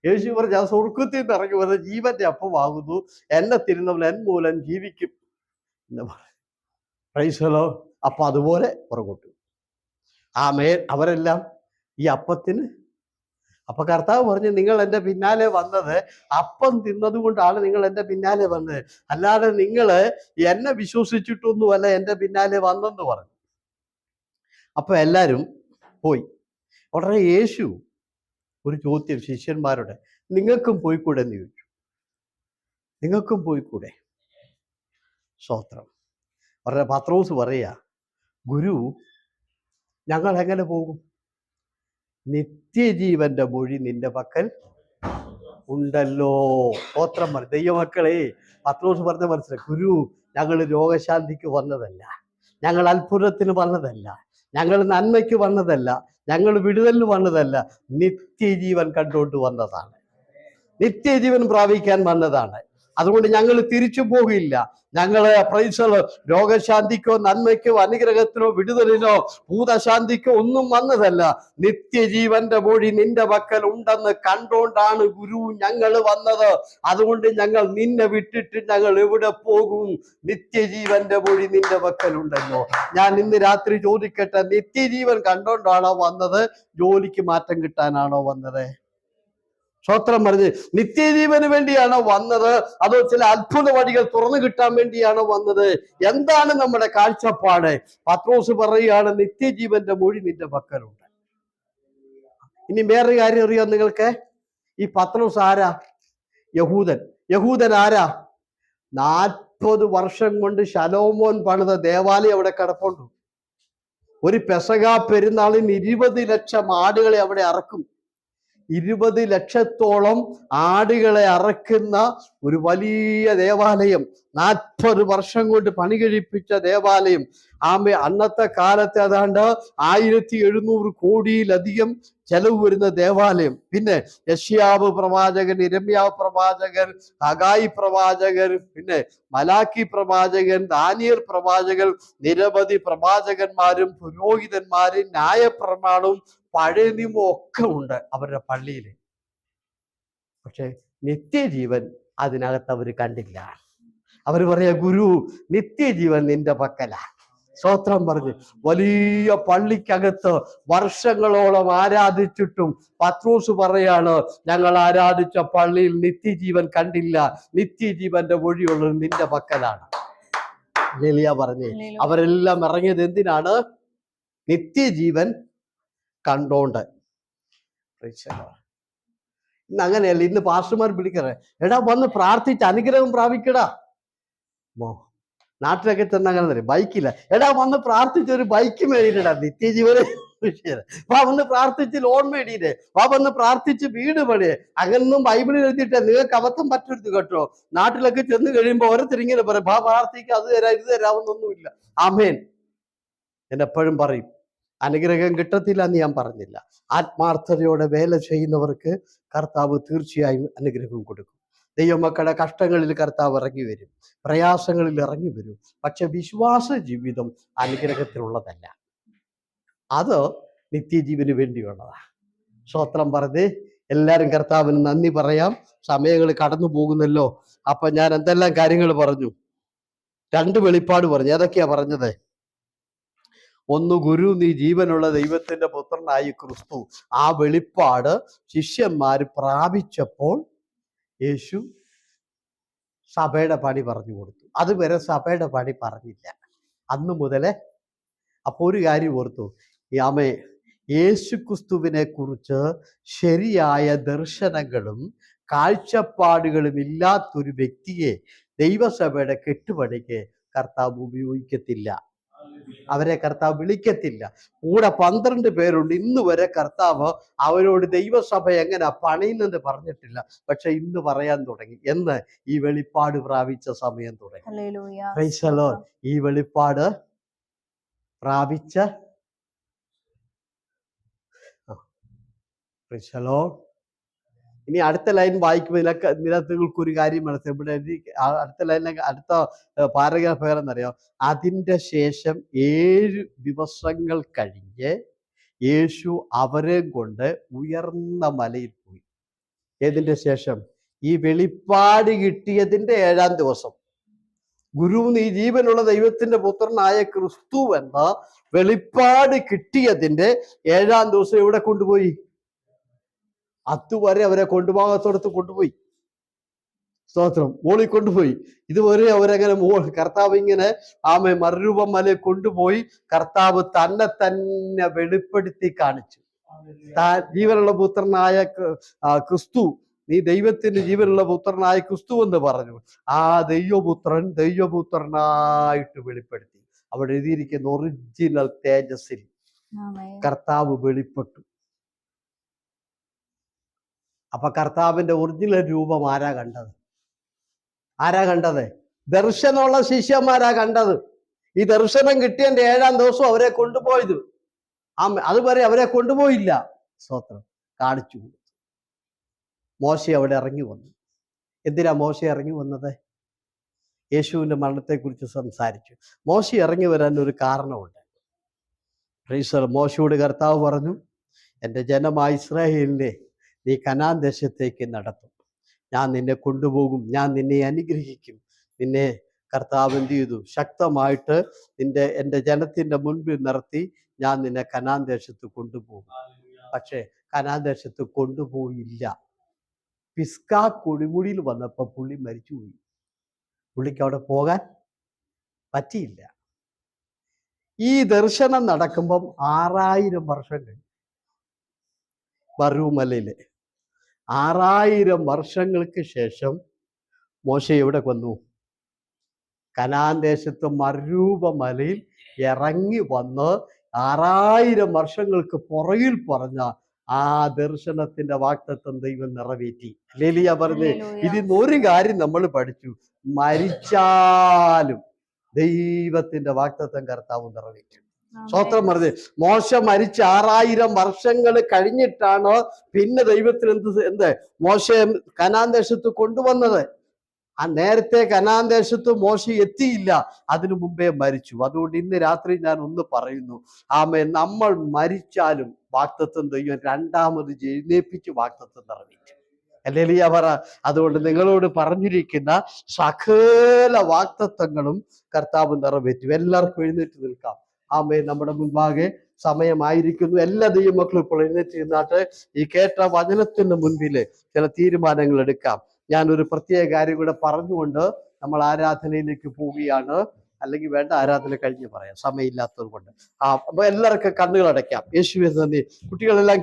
യേശു പറഞ്ഞു, ഞാൻ സ്വർഗത്തിൽ നിന്ന് ഇറങ്ങി വന്ന ജീവന്റെ അപ്പമാകുന്നു, എന്നെ തിരുന്നവൻ എൻ മൂലം ജീവിക്കും എന്ന് പറഞ്ഞു. അപ്പൊ അതുപോലെ പുറകോട്ടു. അവരെല്ലാം ഈ അപ്പത്തിന്. അപ്പൊ കർത്താവ് പറഞ്ഞു, നിങ്ങൾ എൻ്റെ പിന്നാലെ വന്നത് അപ്പം തിന്നത് കൊണ്ടാണ് നിങ്ങൾ എൻ്റെ പിന്നാലെ വന്നത്, അല്ലാതെ നിങ്ങൾ എന്നെ വിശ്വസിച്ചിട്ടൊന്നുമല്ല എൻ്റെ പിന്നാലെ വന്നെന്ന് പറഞ്ഞു. അപ്പൊ എല്ലാരും പോയി. ഉടനെ യേശു ഒരു ചോദ്യം ശിഷ്യന്മാരോട്, നിങ്ങൾക്കും പോയിക്കൂടെ എന്ന് ചോദിച്ചു. നിങ്ങൾക്കും പോയിക്കൂടെ? സ്തോത്രം. അവരുടെ പത്രോസ് പറയാ, ഗുരു, ഞങ്ങൾ എങ്ങനെ പോകും? നിത്യജീവന്റെ മൊഴി നിന്റെ പക്കൽ ഉണ്ടല്ലോ. സ്തോത്രം. ദൈവമക്കളെ, പത്രോസ് പറഞ്ഞ മനസ്സിലായി. ഗുരു, ഞങ്ങൾ രോഗശാന്തിക്ക് വന്നതല്ല, ഞങ്ങൾ അത്ഭുതത്തിന് വന്നതല്ല, ഞങ്ങൾ നന്മയ്ക്ക് വന്നതല്ല, ഞങ്ങൾ വിടുതലിന് വന്നതല്ല, നിത്യജീവൻ കണ്ടുകൊണ്ട് വന്നതാണ്, നിത്യജീവൻ പ്രാപിക്കാൻ വന്നതാണ്. അതുകൊണ്ട് ഞങ്ങൾ തിരിച്ചു പോകില്ല. ഞങ്ങളെ രോഗശാന്തിക്കോ നന്മയ്ക്കോ അനുഗ്രഹത്തിനോ വിടുതലിനോ ഭൂതശാന്തിക്കോ ഒന്നും വന്നതല്ല. നിത്യജീവന്റെ മൊഴി നിന്റെ പക്കൽ ഉണ്ടെന്ന് കണ്ടോണ്ടാണ് ഗുരു ഞങ്ങൾ വന്നത്. അതുകൊണ്ട് ഞങ്ങൾ നിന്നെ വിട്ടിട്ട് ഞങ്ങൾ എവിടെ പോകും? നിത്യജീവന്റെ മൊഴി നിന്റെ പക്കലുണ്ടല്ലോ. ഞാൻ ഇന്ന് രാത്രി ചോദിക്കട്ടെ, നിത്യജീവൻ കണ്ടോണ്ടാണോ വന്നത്? ജോലിക്ക് മാറ്റം കിട്ടാനാണോ വന്നത്? സ്തോത്രം പറഞ്ഞ് നിത്യജീവന് വേണ്ടിയാണോ വന്നത്? അതോ ചില അത്ഭുത വഴികൾ തുറന്നു കിട്ടാൻ വേണ്ടിയാണോ വന്നത്? എന്താണ് നമ്മുടെ കാഴ്ചപ്പാട്? പത്രോസ് പറയുകയാണ്, നിത്യജീവന്റെ മൊഴി നിന്റെ പക്കലുണ്ട്. ഇനി വേറൊരു കാര്യം അറിയാം നിങ്ങൾക്ക്? ഈ പത്രോസ് ആരാ? യഹൂദൻ ആരാ? 40 വർഷം കൊണ്ട് ശലോമോൻ പണിത ദേവാലയം അവിടെ കിടപ്പുണ്ട്. ഒരു പെസഹ പെരുന്നാളിന് 20 ലക്ഷം ആടുകളെ അവിടെ അറക്കും. 20 ലക്ഷത്തോളം ആടുകളെ അറക്കുന്ന ഒരു വലിയ ദേവാലയം, 40 വർഷം കൊണ്ട് പണി കഴിപ്പിച്ച ദേവാലയം. അന്നത്തെ കാലത്ത് ഏതാണ്ട് 1700 കോടിയിലധികം ചെലവ് വരുന്ന ദേവാലയം. പിന്നെ യെശയ്യാവ് പ്രവാചകൻ, യിരെമ്യാവ് പ്രവാചകൻ, ഹഗായി പ്രവാചകൻ, പിന്നെ മലാക്കി പ്രവാചകൻ, ദാനിയേൽ പ്രവാചകൻ, നിരവധി പ്രവാചകന്മാരും പുരോഹിതന്മാരും ന്യായപ്രമാണവും പഴയ നിയമവും ഒക്കെ ഉണ്ട് അവരുടെ പള്ളിയിൽ. പക്ഷെ നിത്യജീവൻ അതിനകത്ത് അവർ കണ്ടില്ല. അവർ പറയാ, ഗുരു, നിത്യജീവൻ നിന്റെ പക്കലാ. സ്തോത്രം പറഞ്ഞ് വലിയ പള്ളിക്കകത്ത് വർഷങ്ങളോളം ആരാധിച്ചിട്ടും പത്രോസ് പറയാണ്, ഞങ്ങൾ ആരാധിച്ച പള്ളിയിൽ നിത്യജീവൻ കണ്ടില്ല, നിത്യജീവന്റെ മൊഴിയുള്ളത് നിന്റെ പക്കലാണ്. ലേലിയ പറഞ്ഞേ, അവരെല്ലാം ഇറങ്ങിയത് എന്തിനാണ്? നിത്യജീവൻ കണ്ടോണ്ട്. ഇന്ന് അങ്ങനെയല്ല. ഇന്ന് പാസ്റ്റർമാർ വിളിക്കറേ, എടാ വന്ന് പ്രാർത്ഥിച്ച് അനുഗ്രഹം പ്രാപിക്കടാ. നാട്ടിലൊക്കെ ചെന്ന് അങ്ങനെ തരും, ബൈക്കില്ല. എടാ വന്ന് പ്രാർത്ഥിച്ച് ഒരു ബൈക്ക് മേടിക്കടാ, നിത്യജീവന് വാ വന്ന് പ്രാർത്ഥിച്ച് ലോൺ മേടിയില്ലേ, വാ വന്ന് പ്രാർത്ഥിച്ച് വീട് പണിയെ. അങ്ങനൊന്നും ബൈബിളിൽ എഴുതിയിട്ട് നിങ്ങൾക്ക് അബദ്ധം പറ്റരുത് കേട്ടോ. നാട്ടിലൊക്കെ ചെന്ന് കഴിയുമ്പോൾ ഓരോരുത്തരിങ്ങനെ പറയും, വാ പ്രാർത്ഥിക്കുക, അത് തരാം ഇത് തരാമെന്നൊന്നുമില്ല. ആമേൻ. ഞാൻ എപ്പോഴും പറയും, അനുഗ്രഹം കിട്ടത്തില്ല എന്ന് ഞാൻ പറഞ്ഞില്ല. ആത്മാർത്ഥതയോടെ വേല ചെയ്യുന്നവർക്ക് കർത്താവ് തീർച്ചയായും അനുഗ്രഹം കൊടുക്കും. ദൈവമക്കളുടെ കഷ്ടങ്ങളിൽ കർത്താവ് ഇറങ്ങി വരും, പ്രയാസങ്ങളിൽ ഇറങ്ങി വരും. പക്ഷെ വിശ്വാസ ജീവിതം അനുഗ്രഹത്തിനുള്ളതല്ല, അത് നിത്യജീവന് വേണ്ടിയുള്ളതാണ്. സ്തോത്രം പറഞ്ഞ് എല്ലാവരും കർത്താവിന് നന്ദി പറയാം. സമയങ്ങൾ കടന്നു പോകുന്നല്ലോ. അപ്പൊ ഞാൻ എന്തെല്ലാം കാര്യങ്ങൾ പറഞ്ഞു? 2 വെളിപ്പാട് പറഞ്ഞു. ഏതൊക്കെയാ പറഞ്ഞത്? ഒന്ന്, ഗുരു നീ ജീവനുള്ള ദൈവത്തിന്റെ പുത്രനായി ക്രിസ്തു. ആ വെളിപ്പാട് ശിഷ്യന്മാർ പ്രാപിച്ചപ്പോൾ യേശു സഭയുടെ പണി പറഞ്ഞു കൊടുത്തു. അതുവരെ സഭയുടെ പണി പറഞ്ഞില്ല അന്ന് മുതലേ. അപ്പോൾ ഒരു കാര്യം ഓർത്തു, യേശു ക്രിസ്തുവിനെ കുറിച്ച് ശരിയായ ദർശനങ്ങളും കാഴ്ചപ്പാടുകളും ഇല്ലാത്തൊരു വ്യക്തിയെ ദൈവസഭയുടെ കെട്ടുപണിക്ക് കർത്താവ് ഉപയോഗിക്കത്തില്ല. അവരെ കർത്താവ് വിളിക്കത്തില്ല. കൂടെ 12 പേരുണ്ട്. ഇന്ന് വരെ കർത്താവ് അവരോട് ദൈവസഭ എങ്ങനെ പണിയുന്നെന്ന് പറഞ്ഞിട്ടില്ല. പക്ഷെ ഇന്ന് പറയാൻ തുടങ്ങി. എന്ന് ഈ വെളിപ്പാട് പ്രാപിച്ച സമയം തുടങ്ങി. Price the Lord. ഈ വെളിപ്പാട് പ്രാപിച്ച പ്രൈസ് ദി ലോർഡ്. ഇനി അടുത്ത ലൈൻ വായിക്കുമ്പോൾ നിങ്ങൾക്കൊരു കാര്യം മനസ്സിലാവും. ഇവിടെ അടുത്ത ലൈനിലെ അടുത്ത പാരഗ്രാഫ് വേറെന്നറിയോ? അതിൻ്റെ ശേഷം 7 ദിവസങ്ങൾ കഴിഞ്ഞ് യേശു അവരെ കൊണ്ട് ഉയർന്ന മലയിൽ പോയി. ഏതിൻ്റെ ശേഷം? ഈ വെളിപ്പാട് കിട്ടിയതിൻ്റെ 7-ാം ദിവസം. ഗുരു നീ ജീവനുള്ള ദൈവത്തിന്റെ പുത്രനായ ക്രിസ്തു എന്ന വെളിപ്പാട് കിട്ടിയതിൻ്റെ 7-ാം ദിവസം എവിടെ കൊണ്ടുപോയി? അതുവരെ അവരെ കൊണ്ടുപോകാത്തോടത്ത് കൊണ്ടുപോയി. സ്തോത്രം. മോളിൽ കൊണ്ടുപോയി. ഇതുവരെ അവരങ്ങനെ കർത്താവ് ഇങ്ങനെ മറുരൂപം മലയെ കൊണ്ടുപോയി കർത്താവ് തന്നെ വെളിപ്പെടുത്തി കാണിച്ചു. ജീവനുള്ള പുത്രനായ ക്രിസ്തു, നീ ദൈവത്തിന് ജീവനുള്ള പുത്രനായ ക്രിസ്തു എന്ന് പറഞ്ഞു. ആ ദൈവപുത്രനായിട്ട് വെളിപ്പെടുത്തി. അവിടെ എഴുതിയിരിക്കുന്ന ഒറിജിനൽ തേജസ്സിൽ കർത്താവ് വെളിപ്പെട്ടു. അപ്പൊ കർത്താവിന്റെ ഒറിജിനൽ രൂപം ആരാ കണ്ടത്? ദർശനമുള്ള ശിഷ്യന്മാരാ കണ്ടത്. ഈ ദർശനം കിട്ടിയതിന്റെ 7-ാം ദിവസം അവരെ കൊണ്ടുപോയത്. അതുവരെ അവരെ കൊണ്ടുപോയില്ല. സ്തോത്രം. കാണിച്ചു കൊടുത്തു. മോശ അവിടെ ഇറങ്ങി വന്നു. എന്തിനാ മോശ ഇറങ്ങി വന്നത്? യേശുവിന്റെ മരണത്തെക്കുറിച്ച് സംസാരിച്ചു. മോശ ഇറങ്ങി വരാൻ ഒരു കാരണമുണ്ട്. മോശയോട് കർത്താവ് പറഞ്ഞു, എൻ്റെ ജനമായ ഇസ്രായേലിനെ നീ കനാൻ ദേശത്തേക്ക് നടത്തും. ഞാൻ നിന്നെ കൊണ്ടുപോകും, ഞാൻ നിന്നെ അനുഗ്രഹിക്കും. നിന്നെ കർത്താവ് എന്ത് ചെയ്തു? ശക്തമായിട്ട് എൻ്റെ ജനത്തിൻ്റെ മുൻപിൽ നിർത്തി ഞാൻ നിന്നെ കനാൻ ദേശത്ത് കൊണ്ടുപോകും. പക്ഷേ കനാൻ ദേശത്ത് കൊണ്ടുപോയില്ല. പിസ്കാ കൊടുമുടിയിൽ വന്നപ്പോൾ പുള്ളി മരിച്ചുപോയി. പുള്ളിക്ക് അവിടെ പോകാൻ പറ്റിയില്ല. ഈ ദർശനം നടക്കുമ്പം 6000 വർഷം കഴിഞ്ഞു. മറുമലയില് 6000 വർഷങ്ങൾക്ക് ശേഷം മോശ എവിടെ വന്നു? കനാൻ ദേശത്ത് മറുരൂപമലയിൽ ഇറങ്ങി വന്ന് 6000 വർഷങ്ങൾക്ക് പുറകിൽ പറഞ്ഞ ആ ദർശനത്തിന്റെ വാഗ്ദത്തം ദൈവം നിറവേറ്റി. ഹല്ലേലൂയ പറഞ്ഞേ. ഇതിന്ന് ഒരു കാര്യം നമ്മൾ പഠിച്ചു, മരിച്ചാലും ദൈവത്തിന്റെ വാഗ്ദത്തം കർത്താവ് നിറവേറ്റും. സ്തോത്രം പറഞ്ഞ് മോശ മരിച്ച് 6000 വർഷങ്ങൾ കഴിഞ്ഞിട്ടാണ് പിന്നെ ദൈവത്തിന് എന്ത് മോശയെ കനാൻ ദേശത്ത് കൊണ്ടുവന്നത്. ആ നേരത്തെ കനാൻ ദേശത്ത് മോശ എത്തിയില്ല, അതിനു മുമ്പേ മരിച്ചു. അതുകൊണ്ട് ഇന്ന് രാത്രി ഞാൻ ഒന്ന് പറയുന്നു, നമ്മൾ മരിച്ചാലും വാഗ്ദത്തം ദൈവം രണ്ടാമത് എഴുന്നേൽപ്പിച്ച് വാഗ്ദത്തം നിറവേറ്റും. ഹല്ലേലൂയ പറ. അതുകൊണ്ട് നിങ്ങളോട് പറഞ്ഞിരിക്കുന്ന സകല വാഗ്ദത്തങ്ങളും കർത്താവ് നിറവേറ്റും. എല്ലാവർക്കും എഴുന്നേറ്റ് നിൽക്കാം. നമ്മുടെ മുൻപാകെ സമയമായിരിക്കുന്നു. എല്ലാ ദൈവമക്കളും ഇപ്പോൾ എഴുന്നേറ്റ് നിന്നാട്ട് ഈ കേട്ട വചനത്തിന് മുൻപില് ചില തീരുമാനങ്ങൾ എടുക്കാം. ഞാനൊരു പ്രത്യേക കാര്യം കൂടെ പറഞ്ഞുകൊണ്ട് നമ്മൾ ആരാധനയിലേക്ക് പോവുകയാണ്. അല്ലെങ്കിൽ വേണ്ട, ആരാധന കഴിഞ്ഞ് പറയാം, സമയമില്ലാത്തത് കൊണ്ട്. അപ്പൊ എല്ലാവർക്കും കണ്ണുകൾ അടയ്ക്കാം. യേശുവേ നന്ദി. കുട്ടികളെല്ലാം